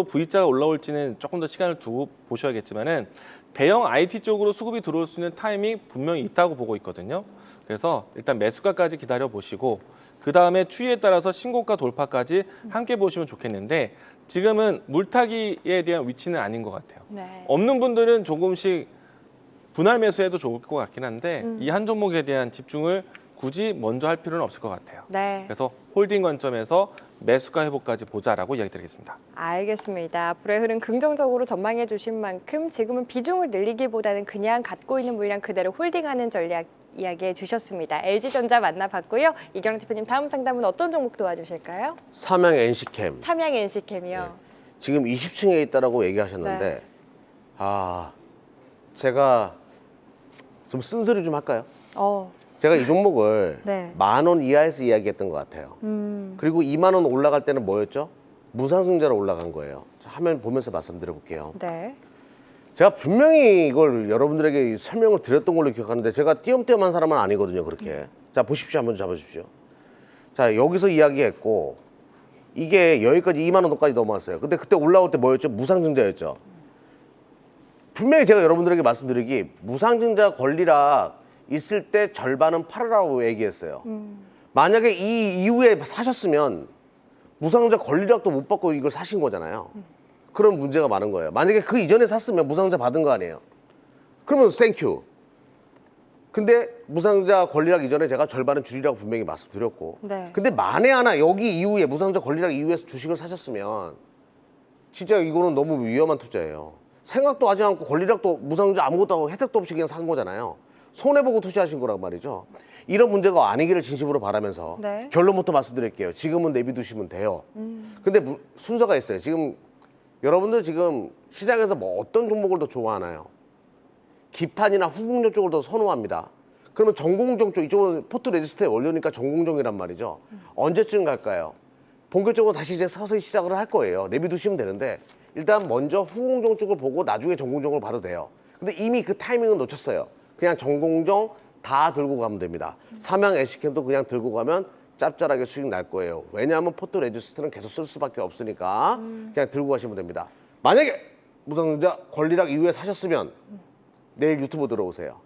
V자가 올라올지는 조금 더 시간을 두고 보셔야겠지만은 대형 IT 쪽으로 수급이 들어올 수 있는 타이밍이 분명히 있다고 보고 있거든요. 그래서 일단 매수가까지 기다려 보시고 그 다음에 추이에 따라서 신고가 돌파까지 함께 보시면 좋겠는데 지금은 물타기에 대한 위치는 아닌 것 같아요. 네. 없는 분들은 조금씩 분할 매수해도 좋을 것 같긴 한데 이 한 종목에 대한 집중을 굳이 먼저 할 필요는 없을 것 같아요. 네. 그래서 홀딩 관점에서 매수가 회복까지 보자라고 이야기 드리겠습니다. 알겠습니다. 앞으로의 흐름 긍정적으로 전망해 주신 만큼 지금은 비중을 늘리기보다는 그냥 갖고 있는 물량 그대로 홀딩하는 전략 이야기해 주셨습니다. LG전자 만나봤고요. 이경영 대표님 다음 상담은 어떤 종목 도와주실까요? 삼양 NC캠. 삼양 NC캠이요. 지금 20층에 있다라고 얘기하셨는데 네. 제가 좀 쓴소리 좀 할까요? 어, 제가 이 종목을 네. 10,000원 이하에서 이야기했던 것 같아요. 그리고 2만 원 올라갈 때는 뭐였죠? 무상증자로 올라간 거예요. 자, 화면 보면서 말씀드려 볼게요. 네. 제가 분명히 이걸 여러분들에게 설명을 드렸던 걸로 기억하는데 제가 띄엄띄엄한 사람은 아니거든요. 그렇게. 자, 보십시오. 한번 잡아주십시오. 자, 여기서 이야기했고 이게 여기까지 2만 원도까지 넘어왔어요. 근데 그때 올라올 때 뭐였죠? 무상증자였죠. 분명히 제가 여러분들에게 말씀드리기 무상증자 권리락 있을 때 절반은 팔으라고 얘기했어요. 만약에 이 이후에 사셨으면 무상증자 권리락도 못 받고 이걸 사신 거잖아요. 그런 문제가 많은 거예요. 만약에 그 이전에 샀으면 무상증자 받은 거 아니에요. 그러면 땡큐. 근데 무상증자 권리락 이전에 제가 절반은 줄이라고 분명히 말씀드렸고 네. 근데 만에 하나 여기 이후에 무상증자 권리락 이후에 주식을 사셨으면 진짜 이거는 너무 위험한 투자예요. 생각도 하지 않고 권리락도 무상증자 아무것도 하고 혜택도 없이 그냥 산 거잖아요. 손해보고 투자하신 거란 말이죠. 이런 문제가 아니기를 진심으로 바라면서 네. 결론부터 말씀드릴게요. 지금은 내비두시면 돼요. 근데 순서가 있어요. 지금 여러분들 지금 시장에서 뭐 어떤 종목을 더 좋아하나요? 기판이나 후궁종 쪽을 더 선호합니다. 그러면 전공종 쪽, 이쪽은 포트 레지스트에 올려니까 전공종이란 말이죠. 언제쯤 갈까요? 본격적으로 다시 이제 서서히 시작을 할 거예요. 내비두시면 되는데 일단 먼저 후궁종 쪽을 보고 나중에 전공종을 봐도 돼요. 근데 이미 그 타이밍은 놓쳤어요. 그냥 전공종 다 들고 가면 됩니다. 삼양 애시캠도 그냥 들고 가면 짭짤하게 수익 날 거예요. 왜냐하면 포트 레지스트는 계속 쓸 수밖에 없으니까 그냥 들고 가시면 됩니다. 만약에 무상증자 권리락 이후에 사셨으면 내일 유튜브 들어오세요.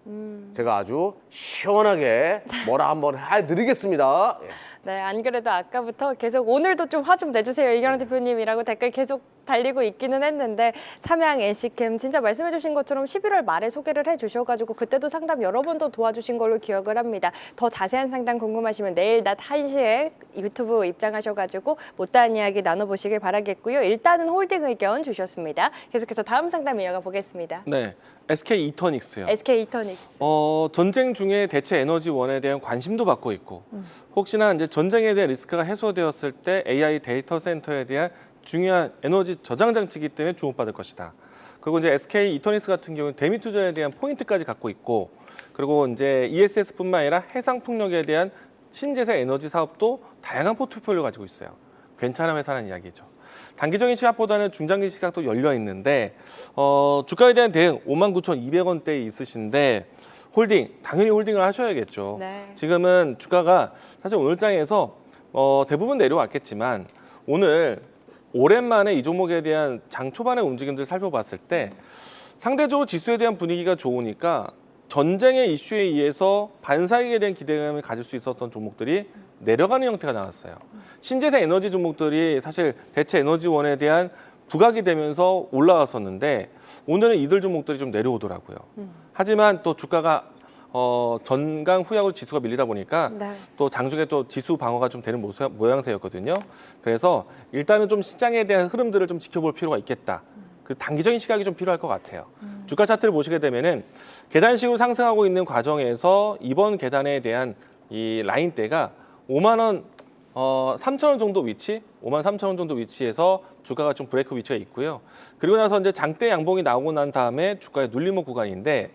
제가 아주 시원하게 뭐라 한번 해드리겠습니다. 예. 네, 안 그래도 아까부터 계속 오늘도 좀 화 좀 내주세요. 이경영 대표님이라고 댓글 계속 달리고 있기는 했는데 삼양 NC캠 진짜 말씀해 주신 것처럼 11월 말에 소개를 해주셔가지고 그때도 상담 여러 번도 도와주신 걸로 기억을 합니다. 더 자세한 상담 궁금하시면 내일 낮 1시에 유튜브 입장하셔가지고 못다한 이야기 나눠보시길 바라겠고요. 일단은 홀딩 의견 주셨습니다. 계속해서 다음 상담 이어가 보겠습니다. 네, SK 이터닉스요. SK 이터닉스. 전쟁 중에 대체 에너지원에 대한 관심도 받고 있고 혹시나 이제 전쟁에 대한 리스크가 해소되었을 때 AI 데이터 센터에 대한 중요한 에너지 저장 장치이기 때문에 주목받을 것이다. 그리고 이제 SK 이터닉스 같은 경우는 대미 투자에 대한 포인트까지 갖고 있고 그리고 이제 ESS뿐만 아니라 해상 풍력에 대한 신재생 에너지 사업도 다양한 포트폴리오 가지고 있어요. 괜찮은 회사라는 이야기죠. 단기적인 시각보다는 중장기 시각도 열려 있는데 주가에 대한 대응 59,200원대에 있으신데 당연히 홀딩을 하셔야겠죠. 네. 지금은 주가가 사실 오늘 장에서 대부분 내려왔겠지만 오늘 오랜만에 이 종목에 대한 장 초반의 움직임들을 살펴봤을 때 상대적으로 지수에 대한 분위기가 좋으니까 전쟁의 이슈에 의해서 반사이익에 대한 기대감을 가질 수 있었던 종목들이 내려가는 형태가 나왔어요. 신재생 에너지 종목들이 사실 대체 에너지원에 대한 부각이 되면서 올라갔었는데 오늘은 이들 종목들이 좀 내려오더라고요. 하지만 또 주가가 전강 후약으로 지수가 밀리다 보니까 네. 또 장중에 또 지수 방어가 좀 되는 모양새였거든요. 그래서 일단은 좀 시장에 대한 흐름들을 좀 지켜볼 필요가 있겠다. 그 단기적인 시각이 좀 필요할 것 같아요. 주가 차트를 보시게 되면은 계단식으로 상승하고 있는 과정에서 이번 계단에 대한 이 라인대가 5만 원 3,000원 정도 위치, 5만 3,000원 정도 위치에서 주가가 좀 브레이크 위치가 있고요. 그리고 나서 이제 장대 양봉이 나오고 난 다음에 주가의 눌림목 구간인데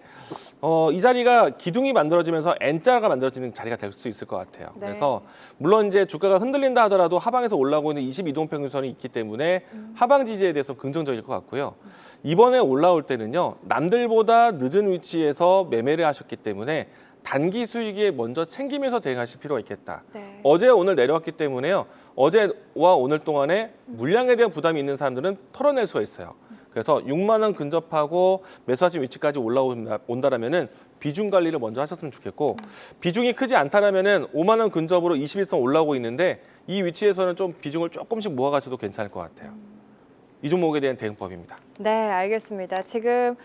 이 자리가 기둥이 만들어지면서 N자가 만들어지는 자리가 될 수 있을 것 같아요. 네. 그래서 물론 이제 주가가 흔들린다 하더라도 하방에서 올라오고 있는 22동 평균선이 있기 때문에 하방 지지에 대해서 긍정적일 것 같고요. 이번에 올라올 때는요. 남들보다 늦은 위치에서 매매를 하셨기 때문에 단기 수익에 먼저 챙기면서 대응하실 필요가 있겠다. 네. 어제 오늘 내려왔기 때문에요. 어제와 오늘 동안에 물량에 대한 부담이 있는 사람들은 털어낼 수가 있어요. 그래서 6만 원 근접하고 매수하신 위치까지 올라온다라면은 비중 관리를 먼저 하셨으면 좋겠고 비중이 크지 않다라면은 5만 원 근접으로 21선 올라오고 있는데 이 위치에서는 좀 비중을 조금씩 모아가셔도 괜찮을 것 같아요. 이 종목에 대한 대응법입니다. 네, 알겠습니다. 지금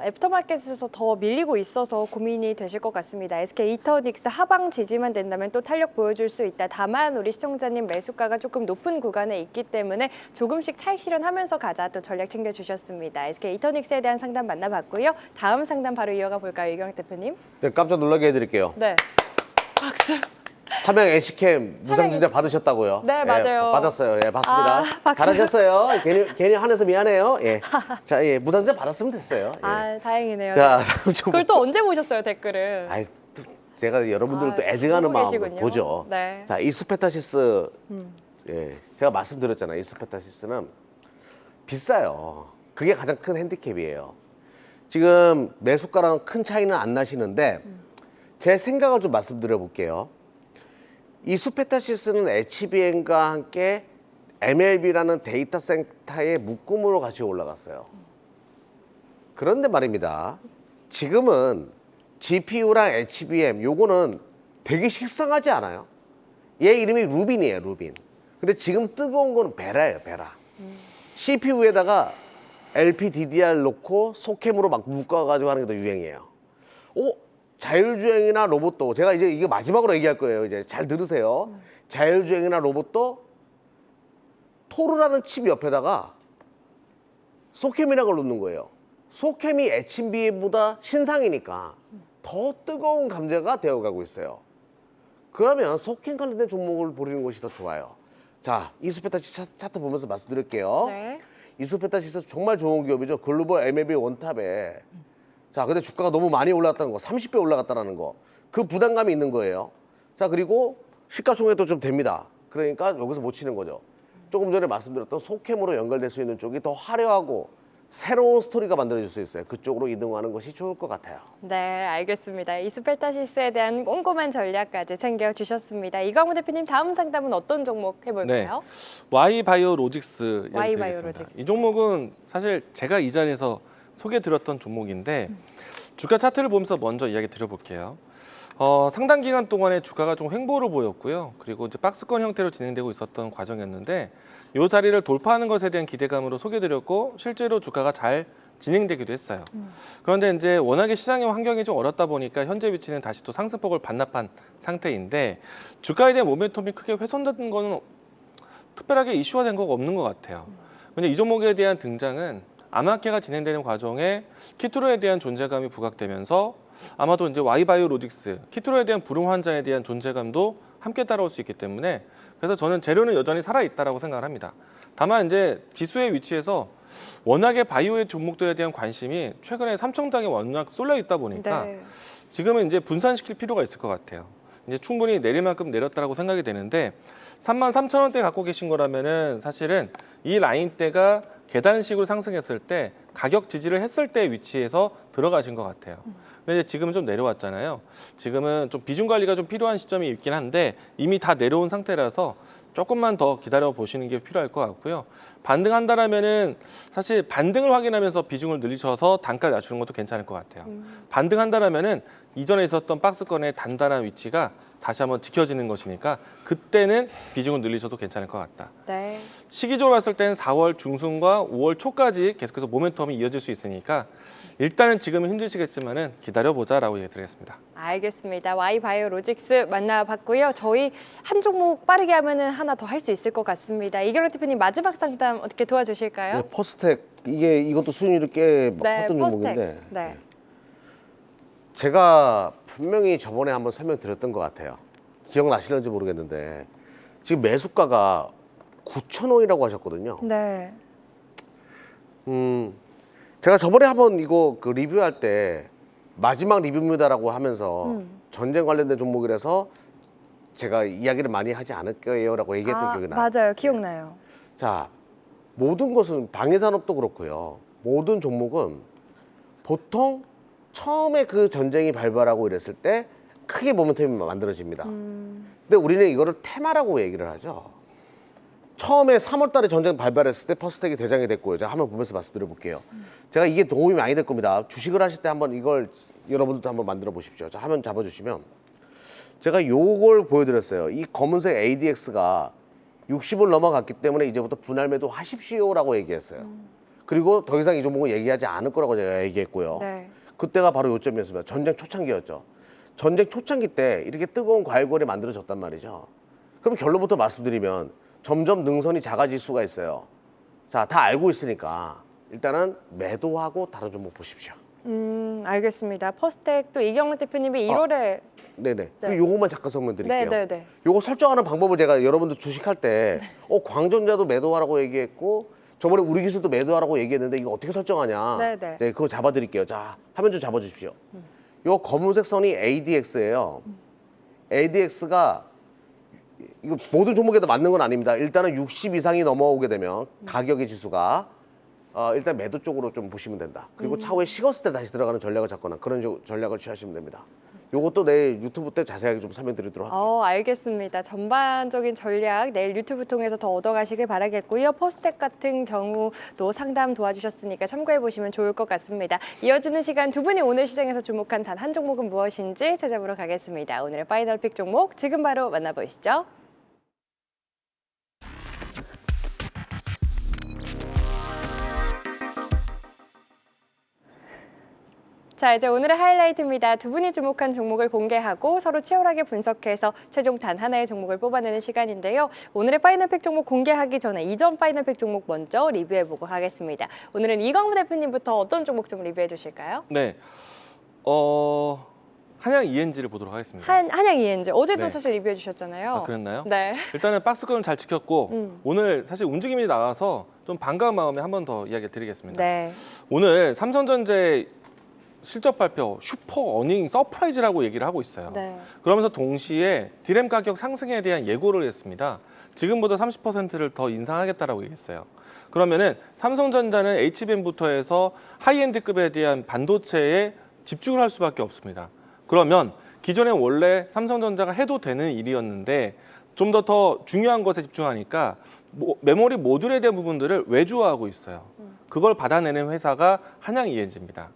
애프터마켓에서 더 밀리고 있어서 고민이 되실 것 같습니다. SK 이터닉스 하방 지지만 된다면 또 탄력 보여줄 수 있다. 다만 우리 시청자님 매수가가 조금 높은 구간에 있기 때문에 조금씩 차익 실현하면서 가자 또 전략 챙겨주셨습니다. SK 이터닉스에 대한 상담 만나봤고요. 다음 상담 바로 이어가 볼까요, 이경학 대표님? 네, 깜짝 놀라게 해드릴게요. 네. 박수. 삼양 애쉬캠 무상증자 받으셨다고요? 네, 맞아요. 받았어요. 예, 받습니다. 아, 박수. 잘하셨어요. 괜히 화내서 미안해요. 예. 자, 예, 무상증자 받았으면 됐어요. 예. 아, 다행이네요. 자, 좀 그걸 또 언제 보셨어요, 댓글을? 아이, 또 제가 여러분들을 또 애증하는 보고 마음으로 계시군요. 보죠. 네. 자, 이수페타시스, 예, 제가 말씀드렸잖아요. 이수페타시스는 비싸요. 그게 가장 큰 핸디캡이에요. 지금 매수가랑 큰 차이는 안 나시는데 제 생각을 좀 말씀드려 볼게요. 이수페타시스는 HBM과 함께 MLB라는 데이터 센터의 묶음으로 같이 올라갔어요. 그런데 말입니다. 지금은 GPU랑 HBM 요거는 되게 식상하지 않아요? 얘 이름이 루빈이에요, 루빈. 근데 지금 뜨거운 거는 베라예요, 베라. CPU에다가 LPDDR 놓고 소캠으로 막 묶어가지고 하는 게 더 유행이에요. 자율주행이나 로봇도 제가 이제 이게 마지막으로 얘기할 거예요. 이제 잘 들으세요. 자율주행이나 로봇도 토르라는 칩 옆에다가 소캠이라는 걸 놓는 거예요. 소캠이 HBM보다 신상이니까 더 뜨거운 감자가 되어가고 있어요. 그러면 소캠 관련된 종목을 보리는 것이 더 좋아요. 자, 이수페타시스 차트 보면서 말씀드릴게요. 네. 이수페타시스 정말 좋은 기업이죠. 글로벌 MLB 원탑에. 자, 근데 주가가 너무 많이 올라갔다는 거, 30배 올라갔다는 거, 그 부담감이 있는 거예요. 자, 그리고 시가총액도 좀 됩니다. 그러니까 여기서 못 치는 거죠. 조금 전에 말씀드렸던 소캠으로 연결될 수 있는 쪽이 더 화려하고 새로운 스토리가 만들어질 수 있어요. 그쪽으로 이동하는 것이 좋을 것 같아요. 네, 알겠습니다. 이수페타시스에 대한 꼼꼼한 전략까지 챙겨주셨습니다. 이광우 대표님, 다음 상담은 어떤 종목 해볼까요? Y바이오로직스 이야기 Y바이오로직스. 드리겠습니다. 이 종목은 사실 제가 이 자리에서 소개드렸던 종목인데 주가 차트를 보면서 먼저 이야기 드려볼게요. 상당 기간 동안에 주가가 좀 횡보를 보였고요. 그리고 이제 박스권 형태로 진행되고 있었던 과정이었는데 이 자리를 돌파하는 것에 대한 기대감으로 소개드렸고 실제로 주가가 잘 진행되기도 했어요. 그런데 이제 워낙에 시장의 환경이 좀 어렵다 보니까 현재 위치는 다시 또 상승폭을 반납한 상태인데 주가에 대한 모멘텀이 크게 훼손된 거는 특별하게 이슈화된 거가 없는 것 같아요. 근데 이 종목에 대한 등장은 암호화폐가 진행되는 과정에 키트로에 대한 존재감이 부각되면서 아마도 이제 Y바이오로직스, 키트로에 대한 불응 환자에 대한 존재감도 함께 따라올 수 있기 때문에 그래서 저는 재료는 여전히 살아있다라고 생각을 합니다. 다만 이제 지수의 위치에서 워낙에 바이오의 종목들에 대한 관심이 최근에 삼청당에 워낙 쏠려 있다 보니까 네. 지금은 이제 분산시킬 필요가 있을 것 같아요. 이제 충분히 내릴 만큼 내렸다라고 생각이 되는데 33,000원대 갖고 계신 거라면은 사실은 이 라인대가 계단식으로 상승했을 때 가격 지지를 했을 때 위치에서 들어가신 것 같아요. 근데 이제 지금은 좀 내려왔잖아요. 지금은 좀 비중 관리가 좀 필요한 시점이 있긴 한데 이미 다 내려온 상태라서 조금만 더 기다려 보시는 게 필요할 것 같고요. 반등한다라면은 사실 반등을 확인하면서 비중을 늘리셔서 단가를 낮추는 것도 괜찮을 것 같아요. 반등한다라면은 이전에 있었던 박스권의 단단한 위치가 다시 한번 지켜지는 것이니까 그때는 비중을 늘리셔도 괜찮을 것 같다. 네. 시기적으로 봤을 때는 4월 중순과 5월 초까지 계속해서 모멘텀이 이어질 수 있으니까 일단은 지금은 힘드시겠지만은 기다려보자라고 얘기드리겠습니다. 알겠습니다. Y바이오로직스 만나봤고요. 저희 한 종목 빠르게 하면은 하나 더 할 수 있을 것 같습니다. 이경락 대표님 마지막 상담 어떻게 도와주실까요? 네, 퍼스텍 이것도 수익률이 꽤 컸던 종목인데 네. 제가 분명히 저번에 한번 설명드렸던 것 같아요. 기억나시는지 모르겠는데 지금 매수가가 9,000원이라고 하셨거든요. 네. 제가 저번에 한번 이거 그 리뷰할 때 마지막 리뷰입니다라고 하면서 전쟁 관련된 종목이라서 제가 이야기를 많이 하지 않을 거예요라고 얘기했던 기억이 나요. 맞아요. 기억나요. 자, 모든 것은 방위산업도 그렇고요. 모든 종목은 보통 처음에 그 전쟁이 발발하고 이랬을 때 크게 모멘텀이 만들어집니다. 근데 우리는 이거를 테마라고 얘기를 하죠. 처음에 3월 달에 전쟁 발발했을 때 퍼스텍이 대장이 됐고요. 제가 한번 보면서 말씀드려 볼게요. 제가 이게 도움이 많이 될 겁니다. 주식을 하실 때 한번 이걸 여러분들도 한번 만들어 보십시오. 자, 화면 잡아주시면 제가 요걸 보여드렸어요. 이 검은색 ADX가 60을 넘어갔기 때문에 이제부터 분할 매도 하십시오라고 얘기했어요. 그리고 더 이상 이 종목은 얘기하지 않을 거라고 제가 얘기했고요. 네. 그때가 바로 요점이었습니다. 전쟁 초창기였죠. 전쟁 초창기 때 이렇게 뜨거운 과일골이 만들어졌단 말이죠. 그럼 결론부터 말씀드리면 점점 능선이 작아질 수가 있어요. 자, 다 알고 있으니까 일단은 매도하고 다른 종목 보십시오. 알겠습니다. 퍼스텍 또 이경락 대표님이 1월에 네네. 그리고 요것만 잠깐 설명드릴게요. 네네네. 요거 설정하는 방법을 제가 여러분들 주식할 때 광전자도 매도하라고 얘기했고 저번에 우리 기술도 매도하라고 얘기했는데 이거 어떻게 설정하냐. 네네. 네, 그거 잡아드릴게요. 자, 화면 좀 잡아주십시오. 요 검은색 선이 ADX예요. ADX가 이거 모든 종목에도 맞는 건 아닙니다. 일단은 60 이상이 넘어오게 되면 가격의 지수가 일단 매도 쪽으로 좀 보시면 된다. 그리고 차후에 식었을 때 다시 들어가는 전략을 잡거나 그런 전략을 취하시면 됩니다. 요것도 내일 유튜브 때 자세하게 좀 설명드리도록 할게요. 알겠습니다. 전반적인 전략 내일 유튜브 통해서 더 얻어가시길 바라겠고요. 퍼스텍 같은 경우도 상담 도와주셨으니까 참고해 보시면 좋을 것 같습니다. 이어지는 시간 두 분이 오늘 시장에서 주목한 단 한 종목은 무엇인지 찾아보러 가겠습니다. 오늘의 파이널 픽 종목 지금 바로 만나보시죠. 자, 이제 오늘의 하이라이트입니다. 두 분이 주목한 종목을 공개하고 서로 치열하게 분석해서 최종 단 하나의 종목을 뽑아내는 시간인데요. 오늘의 파이널픽 종목 공개하기 전에 이전 파이널픽 종목 먼저 리뷰해보고 하겠습니다. 오늘은 이광무 대표님부터 어떤 종목 좀 리뷰해 주실까요? 네. 한양 ENG를 보도록 하겠습니다. 한양 ENG. 어제도 네. 사실 리뷰해 주셨잖아요. 아, 그랬나요? 네. 일단은 박스권은 잘 지켰고 오늘 사실 움직임이 나와서 좀 반가운 마음에 한 번 더 이야기 드리겠습니다. 네. 오늘 삼성전자의 실적 발표 슈퍼 어닝 서프라이즈라고 얘기를 하고 있어요. 네. 그러면서 동시에 디램 가격 상승에 대한 예고를 했습니다. 지금보다 30%를 더 인상하겠다라고 얘기했어요. 그러면은 삼성전자는 HBM부터 해서 하이엔드급에 대한 반도체에 집중을 할 수밖에 없습니다. 그러면 기존에 원래 삼성전자가 해도 되는 일이었는데 좀 더 중요한 것에 집중하니까 메모리 모듈에 대한 부분들을 외주화하고 있어요. 그걸 받아내는 회사가 한양 ENG입니다.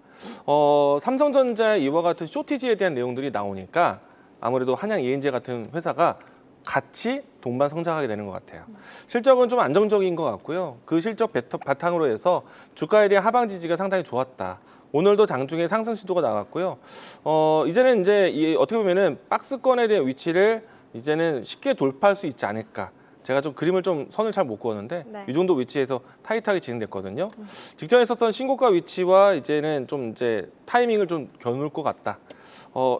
삼성전자의 이와 같은 쇼티지에 대한 내용들이 나오니까 아무래도 한양 ENG 같은 회사가 같이 동반 성장하게 되는 것 같아요. 실적은 좀 안정적인 것 같고요. 그 실적 바탕으로 해서 주가에 대한 하방 지지가 상당히 좋았다. 오늘도 장중에 상승 시도가 나왔고요. 이제는 이제 어떻게 보면은 박스권에 대한 위치를 이제는 쉽게 돌파할 수 있지 않을까. 제가 좀 그림을 좀 선을 잘 못 그었는데 네. 이 정도 위치에서 타이트하게 진행됐거든요. 직전에 있었던 신고가 위치와 이제는 좀 이제 타이밍을 좀 겨눌 것 같다.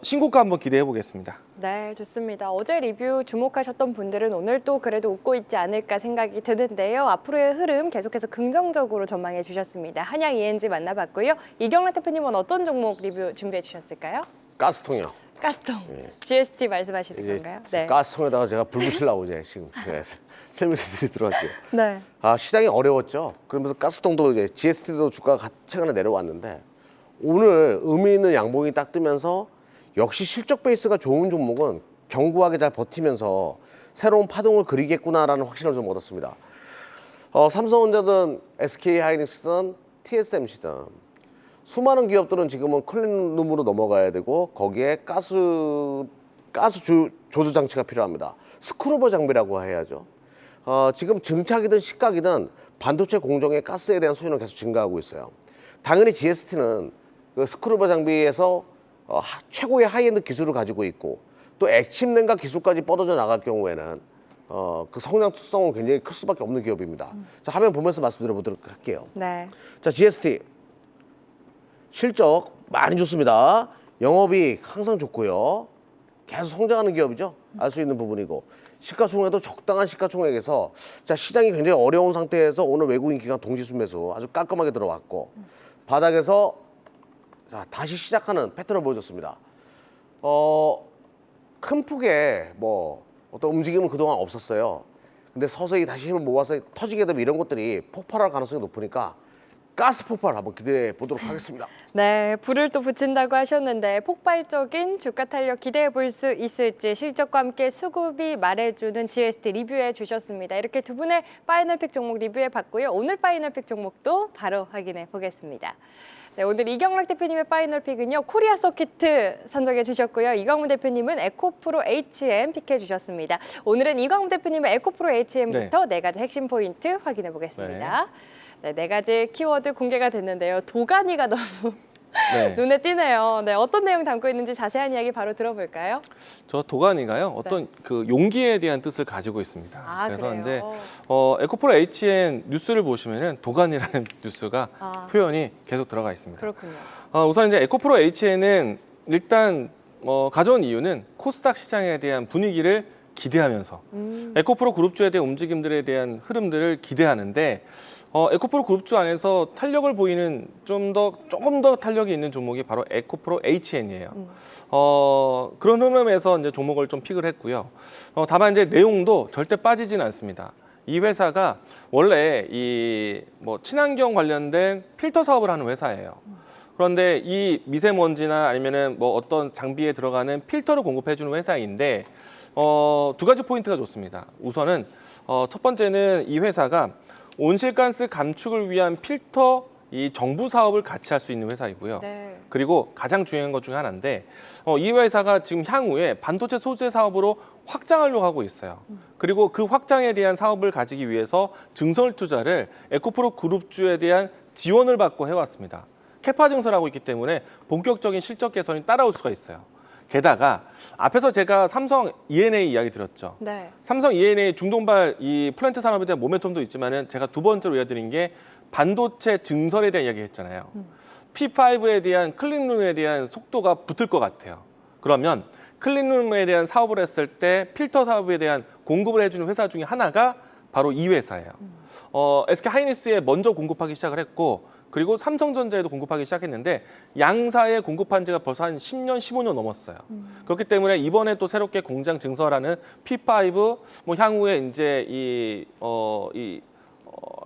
신고가 한번 기대해 보겠습니다. 네, 좋습니다. 어제 리뷰 주목하셨던 분들은 오늘 또 그래도 웃고 있지 않을까 생각이 드는데요. 앞으로의 흐름 계속해서 긍정적으로 전망해 주셨습니다. 한양 ENG 만나봤고요. 이경락 대표님은 어떤 종목 리뷰 준비해 주셨을까요? 가스통이요. 가스통, GST 말씀하시는 이제 건가요? 네. 가스통에다가 제가 불 붙이려고 이제 지금 설명드리도록 할게요. 네. 시장이 어려웠죠. 그러면서 가스통도 이제 GST도 주가가 최근에 내려왔는데 오늘 의미 있는 양봉이 딱 뜨면서 역시 실적 베이스가 좋은 종목은 견고하게 잘 버티면서 새로운 파동을 그리겠구나라는 확신을 좀 얻었습니다. 삼성전자든 SK하이닉스든 TSMC든 수많은 기업들은 지금은 클린룸으로 넘어가야 되고 거기에 가스 조절 장치가 필요합니다. 스크루버 장비라고 해야죠. 지금 증착이든 식각이든 반도체 공정의 가스에 대한 수요는 계속 증가하고 있어요. 당연히 GST는 그 스크루버 장비에서 최고의 하이엔드 기술을 가지고 있고 또 액침 냉각 기술까지 뻗어져 나갈 경우에는 그 성장 특성은 굉장히 클 수밖에 없는 기업입니다. 자, 화면 보면서 말씀드려보도록 할게요. 네. 자, GST 실적 많이 좋습니다. 영업이익 항상 좋고요. 계속 성장하는 기업이죠. 알 수 있는 부분이고 시가총액도 적당한 시가총액에서 자, 시장이 굉장히 어려운 상태에서 오늘 외국인 기관 동지수 매수 아주 깔끔하게 들어왔고 바닥에서 자, 다시 시작하는 패턴을 보여줬습니다. 큰 폭의 뭐 어떤 움직임은 그동안 없었어요. 근데 서서히 다시 힘을 모아서 터지게 되면 이런 것들이 폭발할 가능성이 높으니까 가스 폭발 한번 기대해 보도록 하겠습니다. 네, 불을 또 붙인다고 하셨는데 폭발적인 주가 탄력 기대해 볼 수 있을지 실적과 함께 수급이 말해주는 GST 리뷰해 주셨습니다. 이렇게 두 분의 파이널픽 종목 리뷰해 봤고요. 오늘 파이널픽 종목도 바로 확인해 보겠습니다. 네, 오늘 이경락 대표님의 파이널 픽은요. 코리아 서키트 선정해 주셨고요. 이광문 대표님은 에코프로 HM 픽해 주셨습니다. 오늘은 이광문 대표님의 에코프로 HM부터 네 가지 핵심 포인트 확인해 보겠습니다. 네 가지 키워드 공개가 됐는데요. 도가니가 너무 네. 눈에 띄네요. 네, 어떤 내용 담고 있는지 자세한 이야기 바로 들어볼까요? 저 도가니가요. 어떤 그 용기에 대한 뜻을 가지고 있습니다. 그래서 그래요? 이제 에코프로 HN 뉴스를 보시면은 도가니라는 뉴스가 표현이 계속 들어가 있습니다. 그렇군요. 우선 이제 에코프로 HN은 일단 가져온 이유는 코스닥 시장에 대한 분위기를 기대하면서 에코프로 그룹주에 대한 움직임들에 대한 흐름들을 기대하는데 에코프로 그룹주 안에서 탄력을 보이는 조금 더 탄력이 있는 종목이 바로 에코프로 HN이에요. 그런 흐름에서 이제 종목을 좀 픽을 했고요. 다만 이제 내용도 절대 빠지진 않습니다. 이 회사가 원래 이 친환경 관련된 필터 사업을 하는 회사예요. 그런데 이 미세먼지나 아니면은 어떤 장비에 들어가는 필터를 공급해주는 회사인데 두 가지 포인트가 좋습니다. 우선은 첫 번째는 이 회사가 온실가스 감축을 위한 필터 이 정부 사업을 같이 할 수 있는 회사이고요. 네. 그리고 가장 중요한 것 중에 하나인데 이 회사가 지금 향후에 반도체 소재 사업으로 확장하려고 하고 있어요. 그리고 그 확장에 대한 사업을 가지기 위해서 증설 투자를 에코프로 그룹주에 대한 지원을 받고 해왔습니다. 캐파 증설하고 있기 때문에 본격적인 실적 개선이 따라올 수가 있어요. 게다가 앞에서 제가 삼성 E&A 이야기 드렸죠. 네. 삼성 E&A 중동발 이 플랜트 산업에 대한 모멘텀도 있지만은 제가 두 번째로 이어드린 게 반도체 증설에 대한 이야기 했잖아요. P5에 대한 클린룸에 대한 속도가 붙을 것 같아요. 그러면 클린룸에 대한 사업을 했을 때 필터 사업에 대한 공급을 해주는 회사 중에 하나가 바로 이 회사예요. SK 하이닉스에 먼저 공급하기 시작을 했고 그리고 삼성전자에도 공급하기 시작했는데 양사에 공급한 지가 벌써 한 10년, 15년 넘었어요. 그렇기 때문에 이번에 또 새롭게 공장 증설하는 P5, 향후에 이제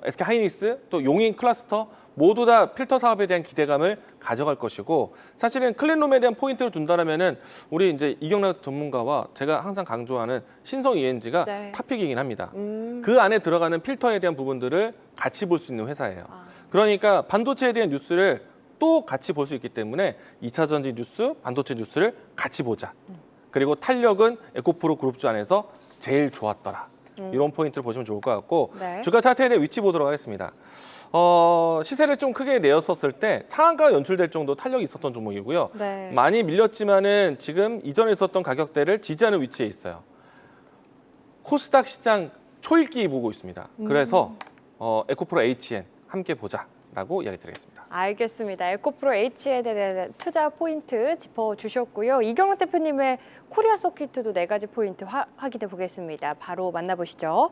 SK 하이닉스 또 용인 클러스터 모두 다 필터 사업에 대한 기대감을 가져갈 것이고 사실은 클린룸에 대한 포인트를 둔다라면은 우리 이제 이경락 전문가와 제가 항상 강조하는 신성 ENG가 네. 탑픽이긴 합니다. 그 안에 들어가는 필터에 대한 부분들을 같이 볼 수 있는 회사예요. 그러니까 반도체에 대한 뉴스를 또 같이 볼 수 있기 때문에 2차 전지 뉴스, 반도체 뉴스를 같이 보자. 그리고 탄력은 에코프로 그룹주 안에서 제일 좋았더라. 이런 포인트를 보시면 좋을 것 같고 네. 주가 차트에 대해 위치 보도록 하겠습니다. 시세를 좀 크게 내었었을 때 상한가가 연출될 정도 탄력이 있었던 종목이고요. 네. 많이 밀렸지만은 지금 이전에 있었던 가격대를 지지하는 위치에 있어요. 코스닥 시장 초읽기 보고 있습니다. 그래서 에코프로 HN 함께 보자라고 이야기 드리겠습니다. 알겠습니다. 에코프로 H에 대한 투자 포인트 짚어주셨고요. 이경락 대표님의 코리아 서킷도 네 가지 포인트 확인해 보겠습니다. 바로 만나보시죠.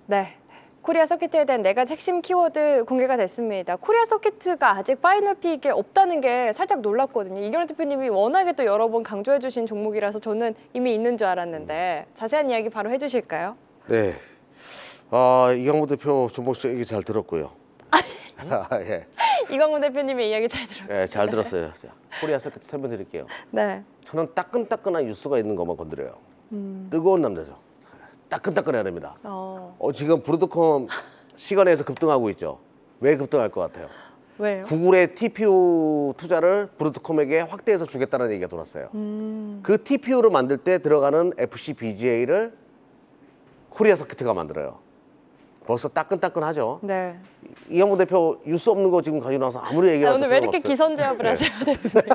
네. 코리아 서킷에 대한 네 가지 핵심 키워드 공개가 됐습니다. 코리아 서킷가 아직 파이널 픽에 없다는 게 살짝 놀랐거든요. 이경락 대표님이 워낙에 또 여러 번 강조해 주신 종목이라서 저는 이미 있는 줄 알았는데 자세한 이야기 바로 해주실까요? 네. 이강무 대표 종목 얘기 잘 들었고요. 예. 이광문 대표님의 이야기 잘 들었어요. 예, 잘 들었어요. 자, 코리아 서킷 설명드릴게요. 네. 저는 따끈따끈한 뉴스가 있는 것만 건드려요. 뜨거운 남자죠. 따끈따끈해야 됩니다. 지금 브로드컴 시간에서 급등하고 있죠. 왜 급등할 것 같아요? 왜요? 구글의 TPU 투자를 브로드컴에게 확대해서 주겠다는 얘기가 돌았어요. 그 TPU를 만들 때 들어가는 FCBGA를 코리아 서킷가 만들어요. 벌써 따끈따끈하죠. 네. 이영무 대표 뉴스 없는 거 지금 가지고 나와서 아무리 얘기해도 오늘 왜 이렇게 소용없어요. 기선제압을 하세요, 대표님?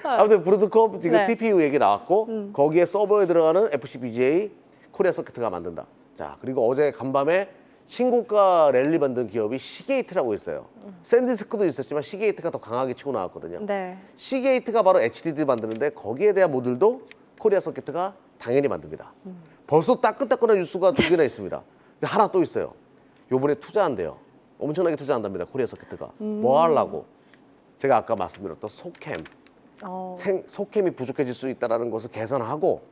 아무튼 브로드컴 지금 네. TPU 얘기 나왔고 거기에 서버에 들어가는 FCBGA 코리아 서킷가 만든다. 자, 그리고 어제 간밤에 신고가 랠리 만든 기업이 시게이트라고 있어요. 샌디스크도 있었지만 시게이트가 더 강하게 치고 나왔거든요. 네. 시게이트가 바로 HDD 만드는데 거기에 대한 모듈도 코리아 서킷가 당연히 만듭니다. 벌써 따끈따끈한 뉴스가 두 개나 있습니다. 이제 하나 또 있어요. 요번에 투자한대요. 엄청나게 투자한답니다. 코리아 서킷가. 뭐 하려고? 제가 아까 말씀드렸던 소캠. 소캠이 부족해질 수 있다는 것을 계산하고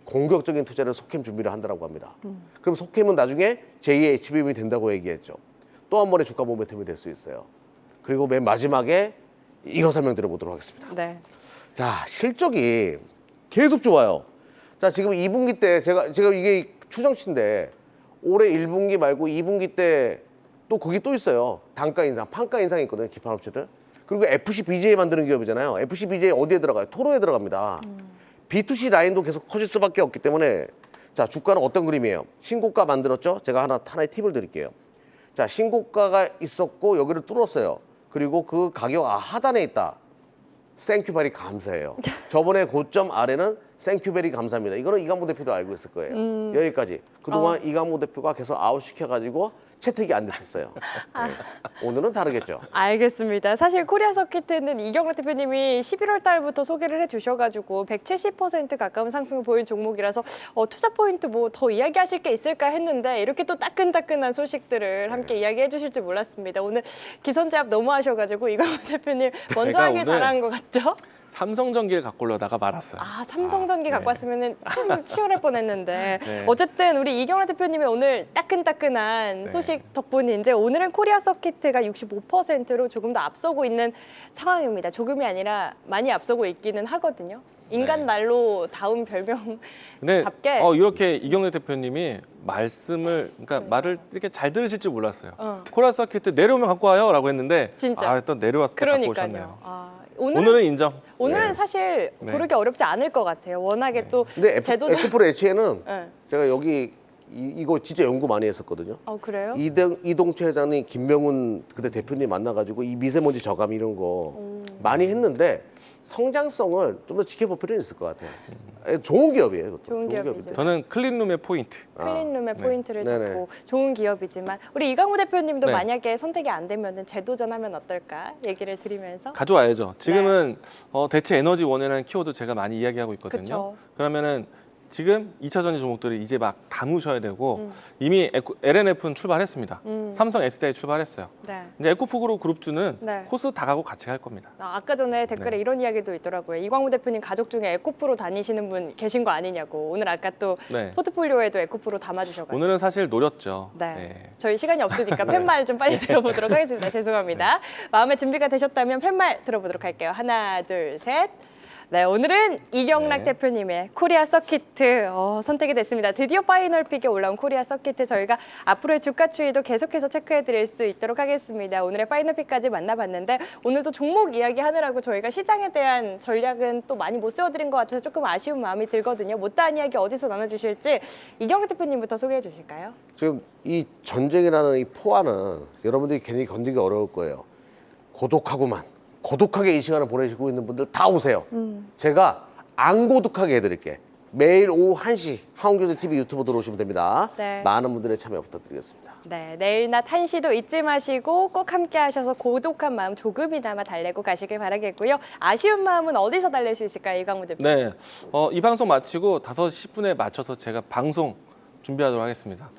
공격적인 투자를 소캠 준비를 한다고 합니다. 그럼 소캠은 나중에 제2의 HBM이 된다고 얘기했죠. 또 한 번의 주가 모멘텀이 될 수 있어요. 그리고 맨 마지막에 이거 설명드려보도록 하겠습니다. 네. 자, 실적이 계속 좋아요. 자, 지금 2분기 때 제가 이게 추정치인데 올해 1분기 말고 2분기 때 또 거기 또 있어요. 단가 인상, 판가 인상이 있거든요. 기판 업체들. 그리고 FC BJ 만드는 기업이잖아요. FC BJ 어디에 들어가요? 토로에 들어갑니다. B2C 라인도 계속 커질 수밖에 없기 때문에 자, 주가는 어떤 그림이에요? 신고가 만들었죠? 제가 하나의 팁을 드릴게요. 자, 신고가가 있었고 여기를 뚫었어요. 그리고 그 가격 하단에 있다. 땡큐 베리 감사해요. 저번에 고점 아래는 땡큐 베리 감사합니다. 이거는 이강무 대표도 알고 있을 거예요. 여기까지. 그동안 이강무 대표가 계속 아웃시켜가지고 채택이 안 됐었어요. 네. 오늘은 다르겠죠. 알겠습니다. 사실 코리아 서킷은 이경락 대표님이 11월 달부터 소개를 해주셔가지고 170% 가까운 상승을 보인 종목이라서 투자 포인트 뭐 더 이야기하실 게 있을까 했는데 이렇게 또 따끈따끈한 소식들을 함께 이야기해 주실 줄 몰랐습니다. 오늘 기선제압 너무 하셔가지고 이경락 대표님 먼저 제가 하길 오늘 잘한 것 같죠? 삼성전기를 갖고 올려다가 말았어요. 아, 삼성전기 네. 갖고 왔으면 참 치열할 뻔했는데 네. 어쨌든 우리 이경락 대표님의 오늘 따끈따끈한 네. 소식 덕분에 이제 오늘은 코리아 서킷가 65%로 조금 더 앞서고 있는 상황입니다. 조금이 아니라 많이 앞서고 있기는 하거든요. 인간 네. 난로 다운 별명 근데 답게. 이렇게 이경래 대표님이 말씀을 그러니까 말을 이렇게 잘 들으실 줄 몰랐어요. 코리아 서킷 내려오면 갖고 와요라고 했는데 진짜. 또 내려왔을 때 갖고 오셨네요. 그러니까요. 오늘은 인정. 오늘은 네. 사실 네. 고르기 어렵지 않을 것 같아요. 워낙에 또 근데 제도자. 에코프로 HN은 네. 제가 여기 이거 진짜 연구 많이 했었거든요. 그래요? 이동채 회장님, 김명훈 그때 대표님 만나가지고 이 미세먼지 저감 이런 거 많이 했는데 성장성을 좀 더 지켜볼 필요는 있을 것 같아요. 좋은 기업이에요. 이것도. 좋은 기업이죠. 기업이죠. 저는 클린룸의 포인트. 클린룸의 네. 포인트를 네네. 잡고 좋은 기업이지만 우리 이강우 대표님도 네. 만약에 선택이 안 되면 재도전하면 어떨까 얘기를 드리면서 가져와야죠. 지금은 대체 에너지 원이라는 키워드 제가 많이 이야기하고 있거든요. 그쵸. 그러면은 지금 2차 전지 종목들을 이제 막 담으셔야 되고 이미 LNF는 출발했습니다. 삼성 SDI 출발했어요. 네. 이제 에코프로 그룹주는 네. 코스 다 가고 같이 갈 겁니다. 아까 전에 댓글에 네. 이런 이야기도 있더라고요. 이광우 대표님 가족 중에 에코프로 다니시는 분 계신 거 아니냐고. 오늘 아까 또 네. 포트폴리오에도 에코프로 담아주셔가지고. 오늘은 사실 노렸죠. 네. 저희 시간이 없으니까 팻말 좀 빨리 들어보도록 하겠습니다. 죄송합니다. 마음의 준비가 되셨다면 팻말 들어보도록 할게요. 하나, 둘, 셋. 네, 오늘은 이경락 네. 대표님의 코리아 서킷 선택이 됐습니다. 드디어 파이널 픽에 올라온 코리아 서킷 저희가 앞으로의 주가 추이도 계속해서 체크해 드릴 수 있도록 하겠습니다. 오늘의 파이널 픽까지 만나봤는데 오늘도 종목 이야기하느라고 저희가 시장에 대한 전략은 또 많이 못 세워드린 것 같아서 조금 아쉬운 마음이 들거든요. 못다한 이야기 어디서 나눠주실지 이경락 대표님부터 소개해 주실까요? 지금 이 전쟁이라는 이 포화는 여러분들이 괜히 건드리기 어려울 거예요. 고독하게 이 시간을 보내시고 있는 분들 다 오세요. 제가 안 고독하게 해드릴게. 매일 오후 1시 한국경제TV 유튜브 들어오시면 됩니다. 네. 많은 분들의 참여 부탁드리겠습니다. 네, 내일 낮 1시도 잊지 마시고 꼭 함께 하셔서 고독한 마음 조금이나마 달래고 가시길 바라겠고요. 아쉬운 마음은 어디서 달랠 수 있을까요, 이광우 대표님? 네. 이 방송 마치고 5시 10분에 맞춰서 제가 방송 준비하도록 하겠습니다.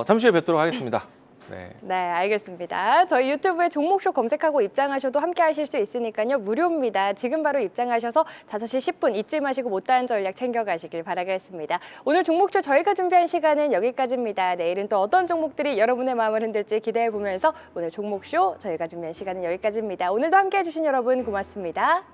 잠시 후에 뵙도록 하겠습니다. 네. 네, 알겠습니다. 저희 유튜브에 종목쇼 검색하고 입장하셔도 함께 하실 수 있으니까요. 무료입니다. 지금 바로 입장하셔서 5시 10분 잊지 마시고 못다한 전략 챙겨가시길 바라겠습니다. 오늘 종목쇼 저희가 준비한 시간은 여기까지입니다. 내일은 또 어떤 종목들이 여러분의 마음을 흔들지 기대해보면서 오늘 종목쇼 저희가 준비한 시간은 여기까지입니다. 오늘도 함께해 주신 여러분 고맙습니다.